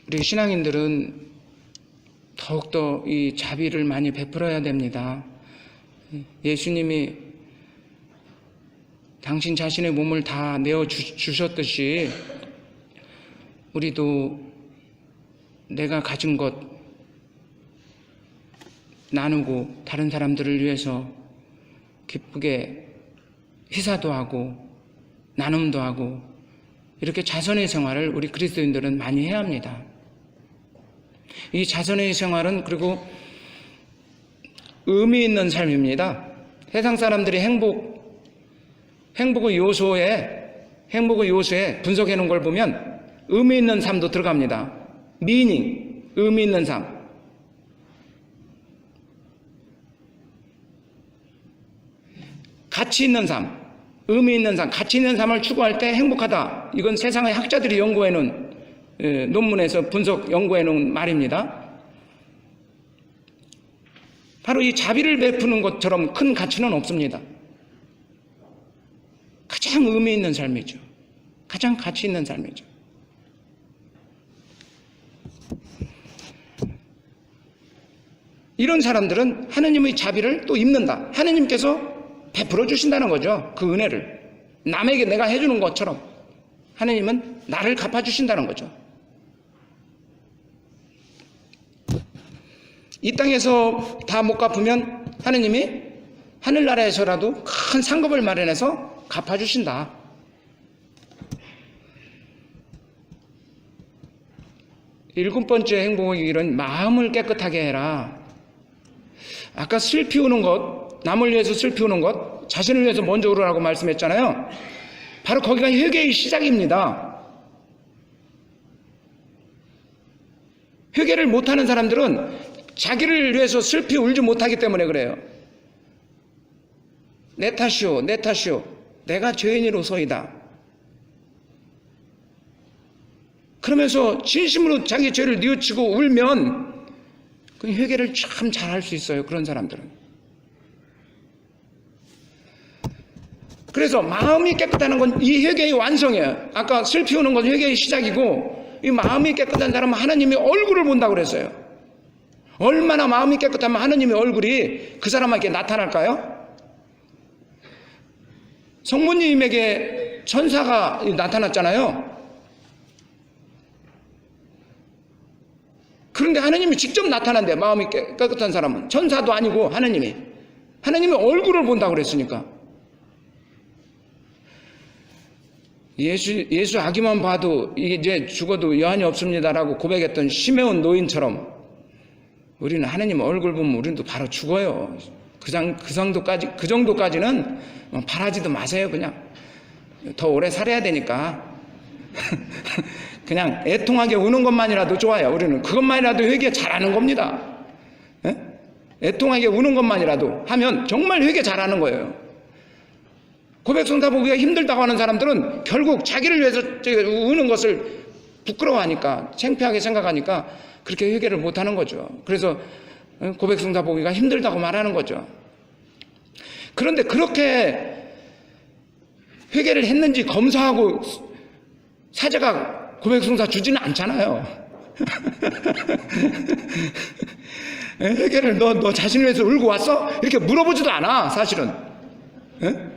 Speaker 1: 우리 신앙인들은 더욱더 이 자비를 많이 베풀어야 됩니다. 예수님이 당신 자신의 몸을 다 내어주셨듯이 우리도 내가 가진 것 나누고 다른 사람들을 위해서 기쁘게 희사도 하고 나눔도 하고, 이렇게 자선의 생활을 우리 그리스도인들은 많이 해야 합니다. 이 자선의 생활은 그리고 의미 있는 삶입니다. 세상 사람들이 행복의 요소에 분석해 놓은 걸 보면 의미 있는 삶도 들어갑니다. 미닝, 의미 있는 삶. 가치 있는 삶, 의미 있는 삶, 가치 있는 삶을 추구할 때 행복하다. 이건 세상의 학자들이 연구해 놓은, 논문에서 연구해 놓은 말입니다. 바로 이 자비를 베푸는 것처럼 큰 가치는 없습니다. 가장 의미 있는 삶이죠. 가장 가치 있는 삶이죠. 이런 사람들은 하느님의 자비를 또 입는다. 하느님께서 베풀어 주신다는 거죠. 그 은혜를. 남에게 내가 해주는 것처럼 하느님은 나를 갚아주신다는 거죠. 이 땅에서 다 못 갚으면 하느님이 하늘나라에서라도 큰 상급을 마련해서 갚아주신다. 일곱 번째 행복의 길은 마음을 깨끗하게 해라. 아까 슬피 우는 것, 남을 위해서 슬피 우는 것, 자신을 위해서 먼저 울으라고 말씀했잖아요. 바로 거기가 회개의 시작입니다. 회개를 못하는 사람들은 자기를 위해서 슬피 울지 못하기 때문에 그래요. 내 탓이오, 내 탓이오. 내가 죄인이로소이다. 그러면서 진심으로 자기 죄를 뉘우치고 울면 그 회개를 참 잘할 수 있어요. 그런 사람들은. 그래서 마음이 깨끗하는 건 이 회개의 완성이에요. 아까 슬피 우는 건 회개의 시작이고, 이 마음이 깨끗한 사람은 하나님이 얼굴을 본다고 그랬어요. 얼마나 마음이 깨끗하면 하나님의 얼굴이 그 사람에게 나타날까요? 성모님에게 천사가 나타났잖아요. 그런데 하나님이 직접 나타난대요. 마음이 깨끗한 사람은. 천사도 아니고 하나님이 얼굴을 본다고 그랬으니까. 예수 아기만 봐도 이제 죽어도 여한이 없습니다라고 고백했던 시메온 노인처럼 우리는 하나님 얼굴 보면 우리도 바로 죽어요. 그 정도까지는 바라지도 마세요. 그냥 더 오래 살아야 되니까 그냥 애통하게 우는 것만이라도 좋아요. 우리는 그것만이라도 회개 잘하는 겁니다. 에? 애통하게 우는 것만이라도 하면 정말 회개 잘하는 거예요. 고백성사 보기가 힘들다고 하는 사람들은 결국 자기를 위해서 우는 것을 부끄러워하니까, 창피하게 생각하니까 그렇게 회개를 못하는 거죠. 그래서 고백성사 보기가 힘들다고 말하는 거죠. 그런데 그렇게 회개를 했는지 검사하고 사제가 고백성사 주지는 않잖아요. 회개를 너 자신을 위해서 울고 왔어? 이렇게 물어보지도 않아. 사실은.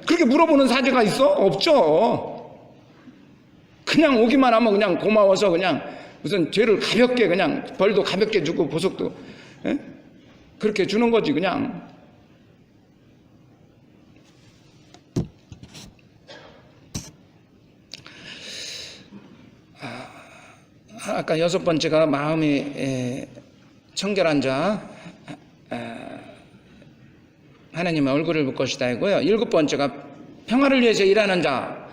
Speaker 1: 그렇게 물어보는 사제가 있어? 없죠. 그냥 오기만 하면 그냥 고마워서 그냥 무슨 죄를 가볍게 그냥 벌도 가볍게 주고 보석도 그렇게 주는 거지 그냥. 아까 여섯 번째가 마음이 청결한 자, 하나님의 얼굴을 볼 것이다 이고요. 일곱 번째가 평화를 위해서 일하는 자,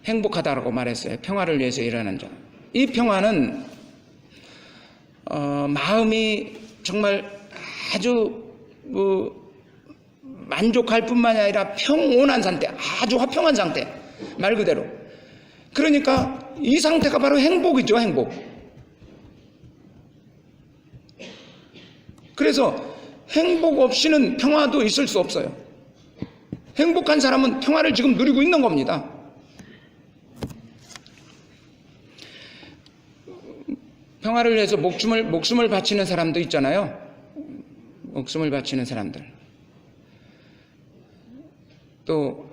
Speaker 1: 행복하다라고 말했어요. 평화를 위해서 일하는 자. 이 평화는 마음이 정말 아주 만족할 뿐만이 아니라 평온한 상태, 아주 화평한 상태, 말 그대로. 그러니까 이 상태가 바로 행복이죠. 행복. 그래서 행복 없이는 평화도 있을 수 없어요. 행복한 사람은 평화를 지금 누리고 있는 겁니다. 평화를 위해서 목숨을 바치는 사람도 있잖아요. 목숨을 바치는 사람들. 또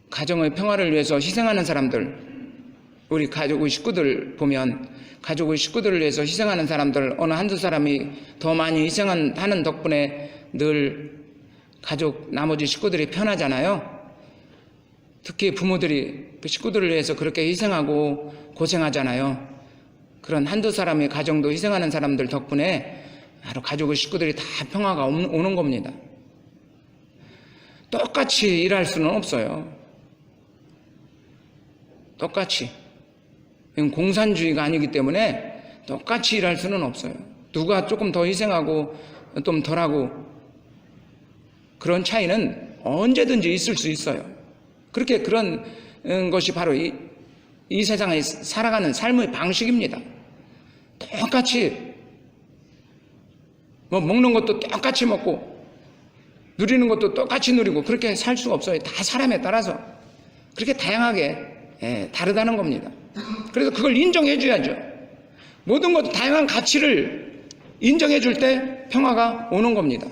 Speaker 1: 가정의 평화를 위해서 희생하는 사람들. 우리 가족의 식구들 보면 가족의 식구들을 위해서 희생하는 사람들, 어느 한두 사람이 더 많이 희생하는 덕분에 늘 가족 나머지 식구들이 편하잖아요. 특히 부모들이 그 식구들을 위해서 그렇게 희생하고 고생하잖아요. 그런 한두 사람의 가정도 희생하는 사람들 덕분에 바로 가족의 식구들이 다 평화가 오는 겁니다. 똑같이 일할 수는 없어요. 똑같이. 이건 공산주의가 아니기 때문에 똑같이 일할 수는 없어요. 누가 조금 더 희생하고 좀 덜하고 그런 차이는 언제든지 있을 수 있어요. 그렇게 그런 것이 바로 이 세상에 살아가는 삶의 방식입니다. 똑같이 먹는 것도 똑같이 먹고 누리는 것도 똑같이 누리고 그렇게 살 수가 없어요. 다 사람에 따라서 그렇게 다양하게 다르다는 겁니다. 그래서 그걸 인정해 줘야죠. 모든 것 다양한 가치를 인정해 줄 때 평화가 오는 겁니다.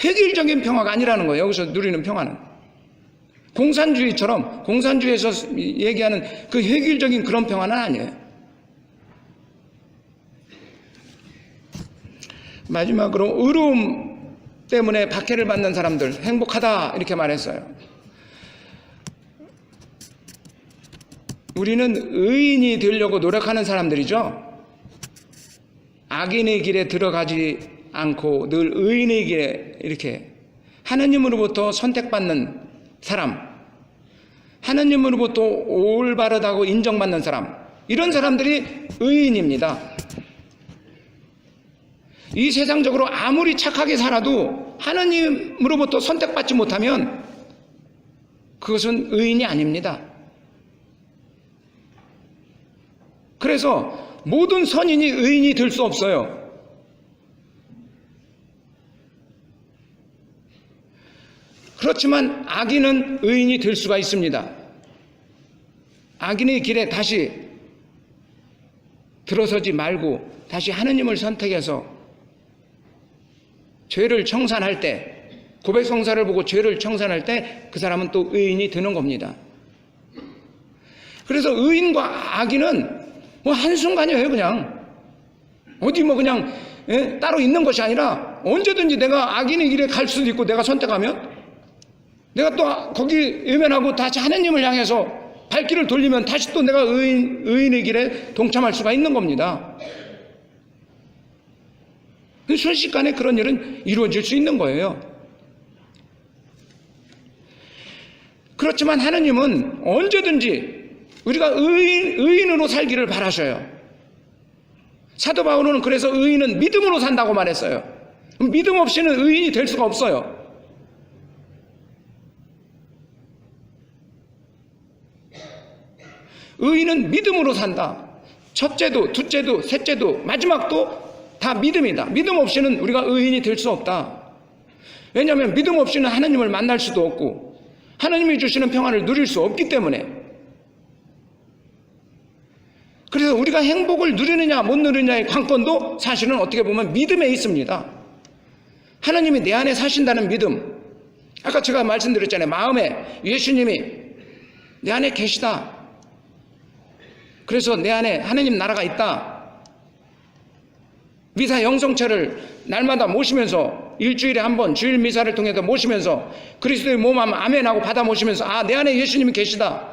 Speaker 1: 획일적인 평화가 아니라는 거예요. 여기서 누리는 평화는. 공산주의처럼 공산주의에서 얘기하는 그 획일적인 그런 평화는 아니에요. 마지막으로 의로움 때문에 박해를 받는 사람들 행복하다 이렇게 말했어요. 우리는 의인이 되려고 노력하는 사람들이죠. 악인의 길에 들어가지 않고 늘 의인의 길에 이렇게 하느님으로부터 선택받는 사람, 하느님으로부터 올바르다고 인정받는 사람, 이런 사람들이 의인입니다. 이 세상적으로 아무리 착하게 살아도 하느님으로부터 선택받지 못하면 그것은 의인이 아닙니다. 그래서 모든 선인이 의인이 될 수 없어요. 그렇지만 악인은 의인이 될 수가 있습니다. 악인의 길에 다시 들어서지 말고 다시 하느님을 선택해서 죄를 청산할 때, 고백성사를 보고 죄를 청산할 때 그 사람은 또 의인이 되는 겁니다. 그래서 의인과 악인은 뭐 한순간이에요. 그냥 어디 뭐 그냥 따로 있는 것이 아니라 언제든지 내가 악인의 길에 갈 수도 있고, 내가 선택하면 내가 또 거기 외면하고 다시 하느님을 향해서 발길을 돌리면 다시 또 내가 의인의 길에 동참할 수가 있는 겁니다. 순식간에 그런 일은 이루어질 수 있는 거예요. 그렇지만 하느님은 언제든지 우리가 의인으로 살기를 바라셔요. 사도 바울은 그래서 의인은 믿음으로 산다고 말했어요. 믿음 없이는 의인이 될 수가 없어요. 의인은 믿음으로 산다. 첫째도, 둘째도, 셋째도, 마지막도 다 믿음이다. 믿음 없이는 우리가 의인이 될 수 없다. 왜냐하면 믿음 없이는 하나님을 만날 수도 없고 하나님이 주시는 평안을 누릴 수 없기 때문에. 그래서 우리가 행복을 누리느냐 못 누리느냐의 관건도 사실은 어떻게 보면 믿음에 있습니다. 하나님이 내 안에 사신다는 믿음. 아까 제가 말씀드렸잖아요. 마음에 예수님이 내 안에 계시다. 그래서 내 안에 하나님 나라가 있다. 미사 영성체를 날마다 모시면서 일주일에 한 번 주일 미사를 통해서 모시면서 그리스도의 몸 하면 아멘하고 받아 모시면서 아, 내 안에 예수님이 계시다.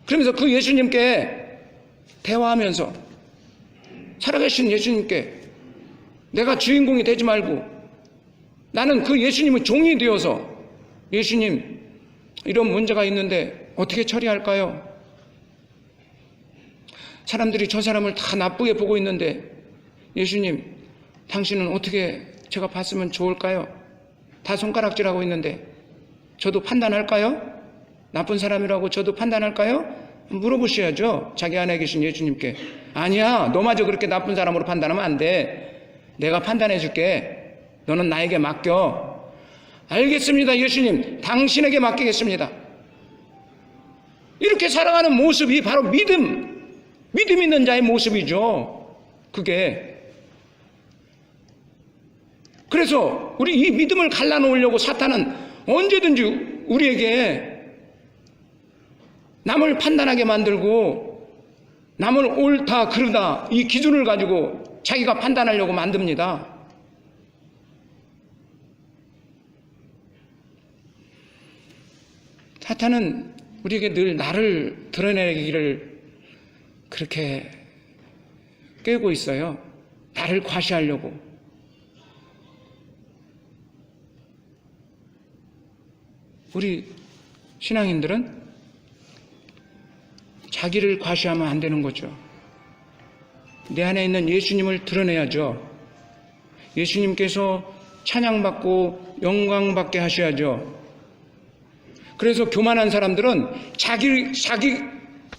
Speaker 1: 그러면서 그 예수님께 대화하면서 살아계신 예수님께 내가 주인공이 되지 말고 나는 그 예수님의 종이 되어서 예수님 이런 문제가 있는데 어떻게 처리할까요? 사람들이 저 사람을 다 나쁘게 보고 있는데 예수님 당신은 어떻게 제가 봤으면 좋을까요? 다 손가락질하고 있는데 저도 판단할까요? 나쁜 사람이라고 저도 판단할까요? 물어보셔야죠. 자기 안에 계신 예수님께. 아니야, 너마저 그렇게 나쁜 사람으로 판단하면 안 돼. 내가 판단해 줄게. 너는 나에게 맡겨. 알겠습니다, 예수님. 당신에게 맡기겠습니다. 이렇게 살아가는 모습이 바로 믿음 있는 자의 모습이죠. 그게. 그래서 우리 이 믿음을 갈라놓으려고 사탄은 언제든지 우리에게 남을 판단하게 만들고 남을 옳다 그르다 이 기준을 가지고 자기가 판단하려고 만듭니다. 사탄은 우리에게 늘 나를 드러내기를 그렇게 꾀고 있어요. 나를 과시하려고. 우리 신앙인들은 자기를 과시하면 안 되는 거죠. 내 안에 있는 예수님을 드러내야죠. 예수님께서 찬양받고 영광받게 하셔야죠. 그래서 교만한 사람들은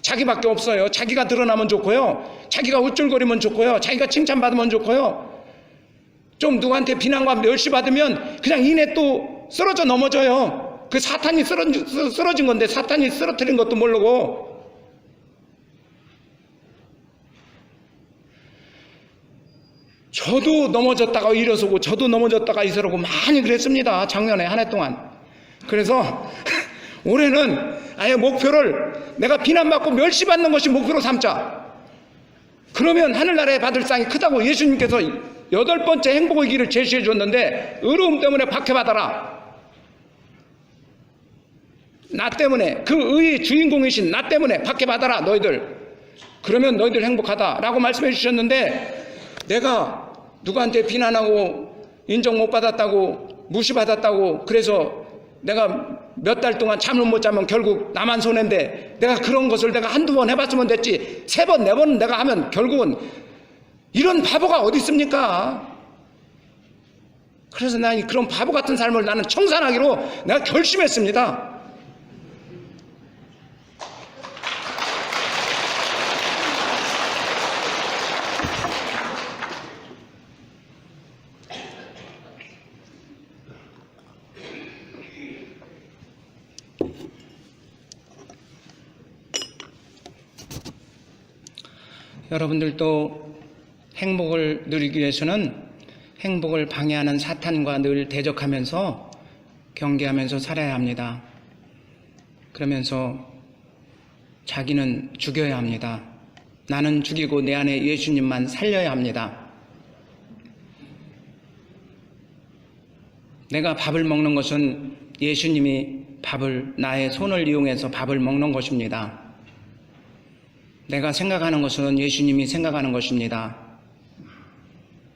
Speaker 1: 자기밖에 없어요. 자기가 드러나면 좋고요. 자기가 우쭐거리면 좋고요. 자기가 칭찬받으면 좋고요. 좀 누구한테 비난과 멸시받으면 그냥 이내 또 쓰러져 넘어져요. 그 사탄이 쓰러진 건데 사탄이 쓰러뜨린 것도 모르고. 저도 넘어졌다가 일어서고 저도 넘어졌다가 일어서고 많이 그랬습니다. 작년에 한 해 동안. 그래서 올해는 아예 목표를 내가 비난받고 멸시받는 것이 목표로 삼자. 그러면 하늘나라에 받을 상이 크다고 예수님께서 8번째 행복의 길을 제시해 줬는데 의로움 때문에 박해받아라. 나 때문에, 그 의의 주인공이신 나 때문에 박해받아라 너희들. 그러면 너희들 행복하다라고 말씀해 주셨는데, 내가 누구한테 비난하고 인정 못 받았다고 무시받았다고 그래서 내가 몇 달 동안 잠을 못 자면 결국 나만 손해인데, 내가 그런 것을 내가 한두 번 해봤으면 됐지 3번 4번은 내가 하면 결국은 이런 바보가 어디 있습니까? 그래서 난 그런 바보 같은 삶을 나는 청산하기로 내가 결심했습니다. 여러분들도 행복을 누리기 위해서는 행복을 방해하는 사탄과 늘 대적하면서 경계하면서 살아야 합니다. 그러면서 자기는 죽여야 합니다. 나는 죽이고 내 안에 예수님만 살려야 합니다. 내가 밥을 먹는 것은 예수님이 나의 손을 이용해서 밥을 먹는 것입니다. 내가 생각하는 것은 예수님이 생각하는 것입니다.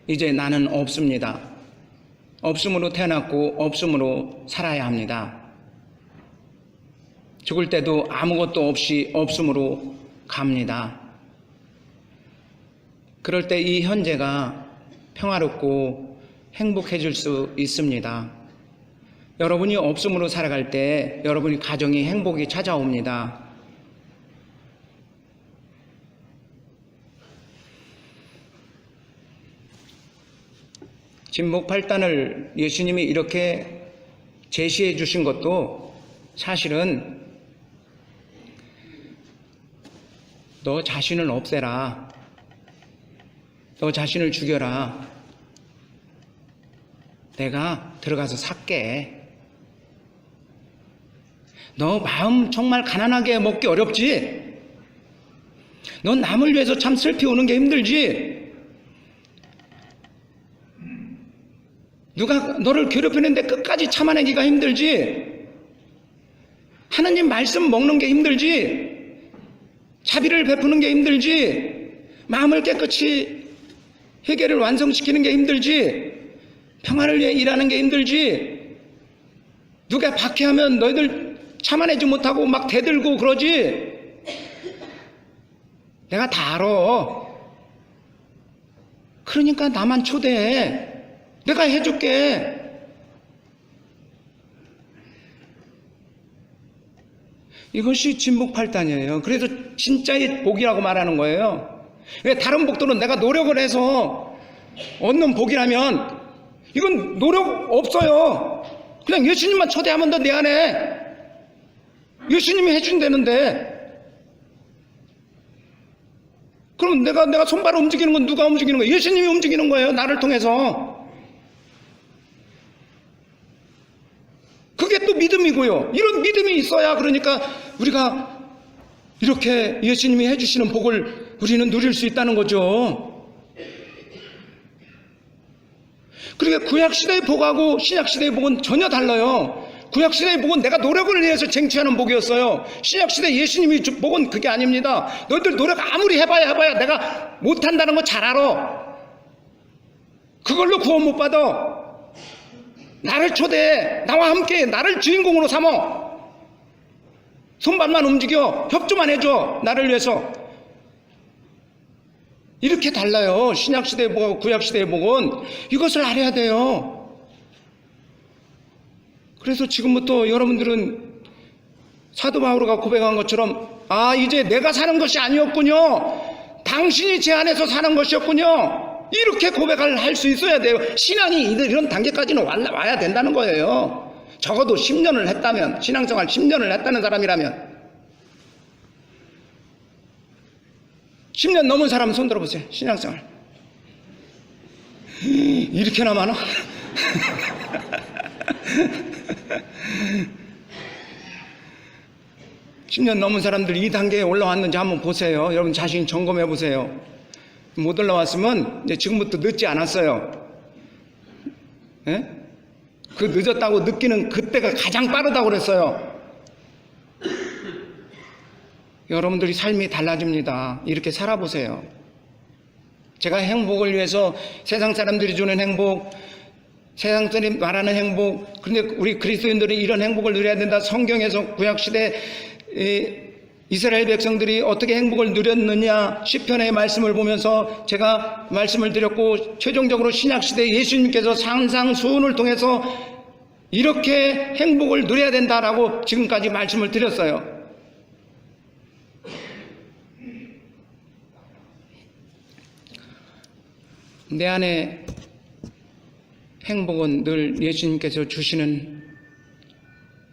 Speaker 1: 이제 나는 없습니다. 없음으로 태어났고 없음으로 살아야 합니다. 죽을 때도 아무것도 없이 없음으로 갑니다. 그럴 때 이 현재가 평화롭고 행복해질 수 있습니다. 여러분이 없음으로 살아갈 때 여러분이 가정이 행복이 찾아옵니다. 진복 8단을 예수님이 이렇게 제시해 주신 것도 사실은 너 자신을 없애라, 너 자신을 죽여라, 내가 들어가서 살게. 너 마음 정말 가난하게 먹기 어렵지? 넌 남을 위해서 참 슬피 우는 게 힘들지? 누가 너를 괴롭히는데 끝까지 참아내기가 힘들지? 하나님 말씀 먹는 게 힘들지? 자비를 베푸는 게 힘들지? 마음을 깨끗이 회개를 완성시키는 게 힘들지? 평화를 위해 일하는 게 힘들지? 누가 박해하면 너희들 참아내지 못하고 막 대들고 그러지? 내가 다 알아. 그러니까 나만 초대해. 내가 해줄게. 이것이 진복 8단이에요. 그래서 진짜의 복이라고 말하는 거예요. 다른 복들은 내가 노력을 해서 얻는 복이라면 이건 노력 없어요. 그냥 예수님만 초대하면 돼. 내 안에 예수님이 해준다는데. 그럼 내가 손발을 움직이는 건 누가 움직이는 거예요? 예수님이 움직이는 거예요. 나를 통해서. 그게 또 믿음이고요. 이런 믿음이 있어야 그러니까 우리가 이렇게 예수님이 해주시는 복을 우리는 누릴 수 있다는 거죠. 그러니까 구약시대의 복하고 신약시대의 복은 전혀 달라요. 구약시대의 복은 내가 노력을 위해서 쟁취하는 복이었어요. 신약시대 예수님이 준 복은 그게 아닙니다. 너희들 노력 아무리 해봐야 내가 못한다는 거 잘 알아. 그걸로 구원 못 받아. 나를 초대해. 나와 함께 나를 주인공으로 삼어. 손발만 움직여. 협조만 해줘. 나를 위해서. 이렇게 달라요. 신약시대의 복하고 구약시대의 복은. 이것을 알아야 돼요. 그래서 지금부터 여러분들은 사도 바오로가 고백한 것처럼 이제 내가 사는 것이 아니었군요. 당신이 제 안에서 사는 것이었군요. 이렇게 고백을 할 수 있어야 돼요. 신앙이 이런 단계까지는 와야 된다는 거예요. 적어도 10년을 했다면, 신앙생활 10년을 했다는 사람이라면. 10년 넘은 사람 손 들어보세요. 신앙생활. 이렇게나 많아? (10년) 넘은 사람들이 이 단계에 올라왔는지 한번 보세요. 여러분 자신 점검해 보세요. 못 올라왔으면 이제 지금부터 늦지 않았어요. 예? 그 늦었다고 느끼는 그때가 가장 빠르다고 그랬어요. 여러분들이 삶이 달라집니다. 이렇게 살아보세요. 제가 행복을 위해서 세상 사람들이 주는 행복, 세상 사람들이 말하는 행복, 그런데 우리 그리스도인들은 이런 행복을 누려야 된다. 성경에서 구약시대 이스라엘 백성들이 어떻게 행복을 누렸느냐 시편의 말씀을 보면서 제가 말씀을 드렸고, 최종적으로 신약시대 예수님께서 산상수훈을 통해서 이렇게 행복을 누려야 된다라고 지금까지 말씀을 드렸어요. 내 안에 행복은 늘 예수님께서 주시는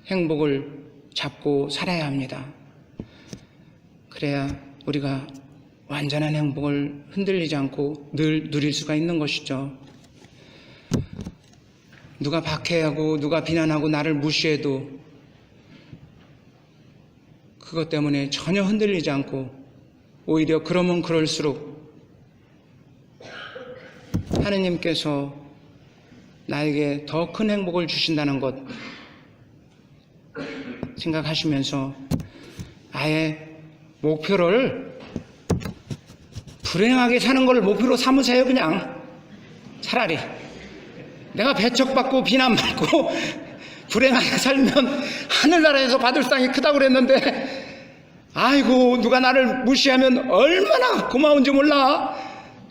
Speaker 1: 행복을 잡고 살아야 합니다. 그래야 우리가 완전한 행복을 흔들리지 않고 늘 누릴 수가 있는 것이죠. 누가 박해하고 누가 비난하고 나를 무시해도 그것 때문에 전혀 흔들리지 않고 오히려 그러면 그럴수록 하느님께서 나에게 더 큰 행복을 주신다는 것 생각하시면서 아예 목표를 불행하게 사는 걸 목표로 삼으세요. 그냥 차라리 내가 배척받고 비난받고 불행하게 살면 하늘나라에서 받을 상이 크다고 그랬는데, 아이고 누가 나를 무시하면 얼마나 고마운지 몰라.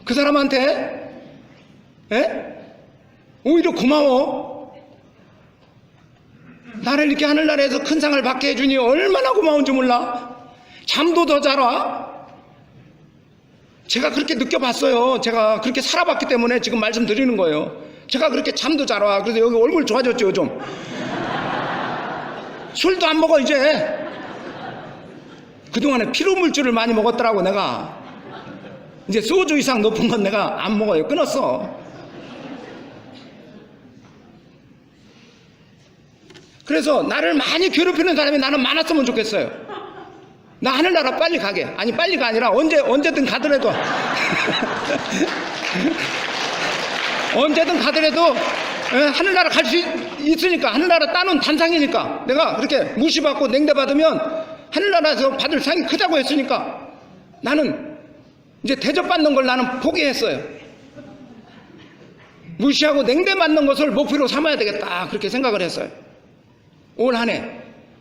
Speaker 1: 그 사람한테 오히려 고마워. 나를 이렇게 하늘나라에서 큰 상을 받게 해주니 얼마나 고마운지 몰라. 잠도 더 잘 와. 제가 그렇게 느껴봤어요. 제가 그렇게 살아봤기 때문에 지금 말씀드리는 거예요. 제가 그렇게 잠도 잘 와. 그래서 여기 얼굴 좋아졌죠 좀. 술도 안 먹어 이제. 그동안에 피로물질을 많이 먹었더라고 내가. 이제 소주 이상 높은 건 내가 안 먹어요. 끊었어. 그래서 나를 많이 괴롭히는 사람이 나는 많았으면 좋겠어요. 나 하늘나라 빨리 가게. 아니 빨리가 아니라 언제든 가더라도 언제든 가더라도 하늘나라 갈 수 있으니까. 하늘나라 따놓은 단상이니까. 내가 그렇게 무시받고 냉대받으면 하늘나라에서 받을 상이 크다고 했으니까 나는 이제 대접받는 걸 나는 포기했어요. 무시하고 냉대받는 것을 목표로 삼아야 되겠다 그렇게 생각을 했어요. 올 한 해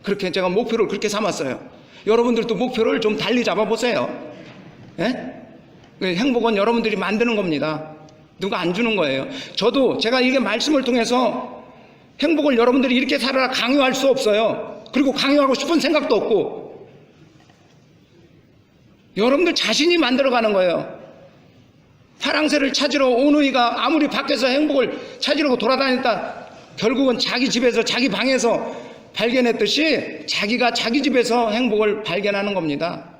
Speaker 1: 그렇게 제가 목표를 그렇게 삼았어요. 여러분들도 목표를 좀 달리 잡아보세요. 행복은 여러분들이 만드는 겁니다. 누가 안 주는 거예요. 저도 제가 이게 말씀을 통해서 행복을 여러분들이 이렇게 살아라 강요할 수 없어요. 그리고 강요하고 싶은 생각도 없고 여러분들 자신이 만들어가는 거예요. 파랑새를 찾으러 오누이가 아무리 밖에서 행복을 찾으려고 돌아다녔다 결국은 자기 집에서 자기 방에서 발견했듯이 자기가 자기 집에서 행복을 발견하는 겁니다.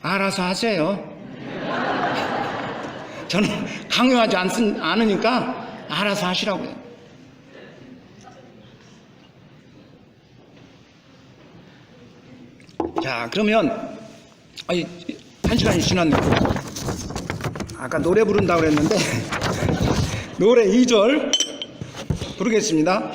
Speaker 1: 알아서 하세요. 저는 강요하지 않으니까 알아서 하시라고요. 자, 그러면 1시간이 지났네요. 아까 노래 부른다고 그랬는데 노래 2절 부르겠습니다.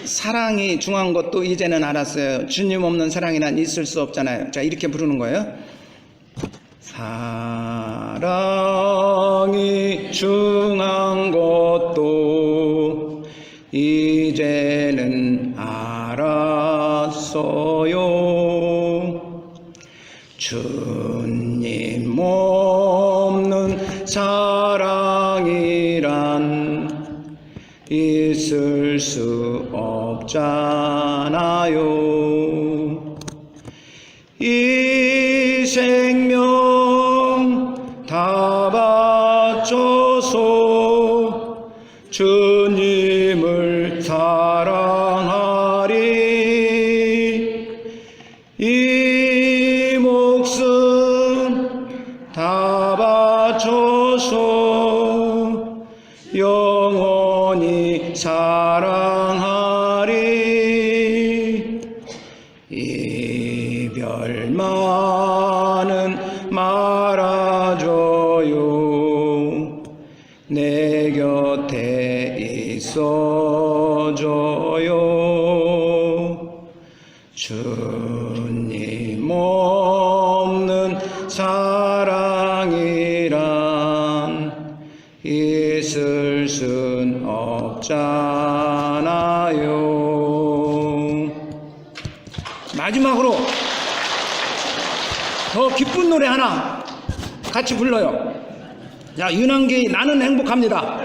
Speaker 1: 사랑이 중요한 것도 이제는 알았어요. 주님 없는 사랑이란 있을 수 없잖아요. 자, 이렇게 부르는 거예요. 사랑이 중요한 것도 이제는 알았어요. 주님 없는 사랑이란 있을 수 없잖아요. 이 생명 다 바쳐서 주님을 사랑하리. 영원히 사랑하리. 이별만은 말아줘요. 내 곁에 있어줘요. 주님 없는 사랑이란 있을 순 없잖아요. 마지막으로 더 기쁜 노래 하나 같이 불러요. 자, 윤한기 나는 행복합니다.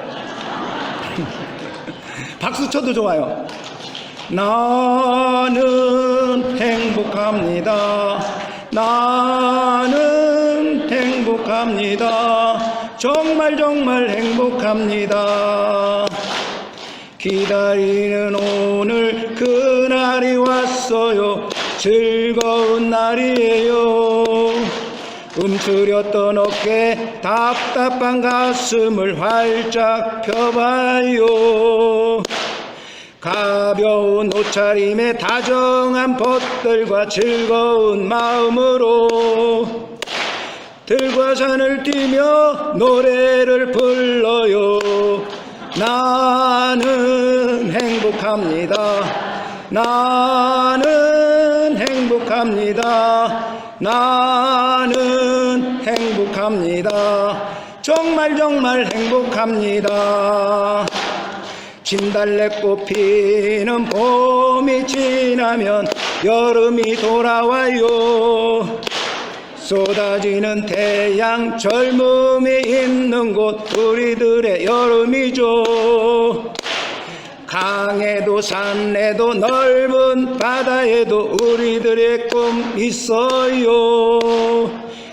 Speaker 1: 박수 쳐도 좋아요. 나는 행복합니다. 나는 행복합니다. 정말 정말 행복합니다. 기다리는 오늘 그날이 왔어요. 즐거운 날이에요. 움츠렸던 어깨 답답한 가슴을 활짝 펴봐요. 가벼운 옷차림에 다정한 벗들과 즐거운 마음으로 들과 산을 뛰며 노래를 불러요. 나는 행복합니다. 나는 행복합니다. 나는 행복합니다. 정말 정말 행복합니다. 진달래꽃 피는 봄이 지나면 여름이 돌아와요. 쏟아지는 태양 젊음이 있는 곳 우리들의 여름이죠. 강에도 산에도 넓은 바다에도 우리들의 꿈 있어요.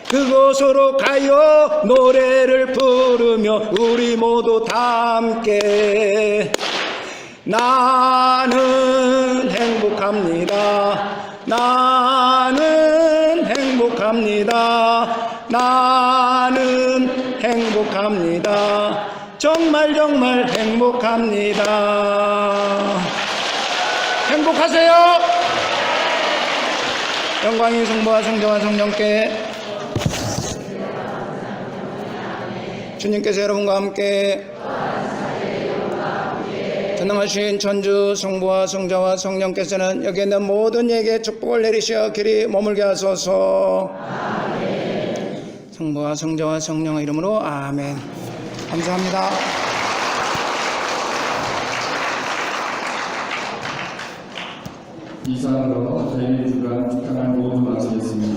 Speaker 1: 그곳으로 가요. 노래를 부르며 우리 모두 다 함께 나는 행복합니다. 나는 행복합니다. 나는 행복합니다. 정말 정말 행복합니다. 행복하세요. 영광이 성부와 성자와 성령께 주님께서 여러분과 함께 전능하신 천주 성부와 성자와 성령께서는 여기 있는 모든 이에게 축복을 내리시어 길이 머물게 하소서. 아멘. 성부와 성자와 성령의 이름으로 아멘. 감사합니다.
Speaker 2: 이상으로 저희 주간 축강을 모두 마치겠습니다.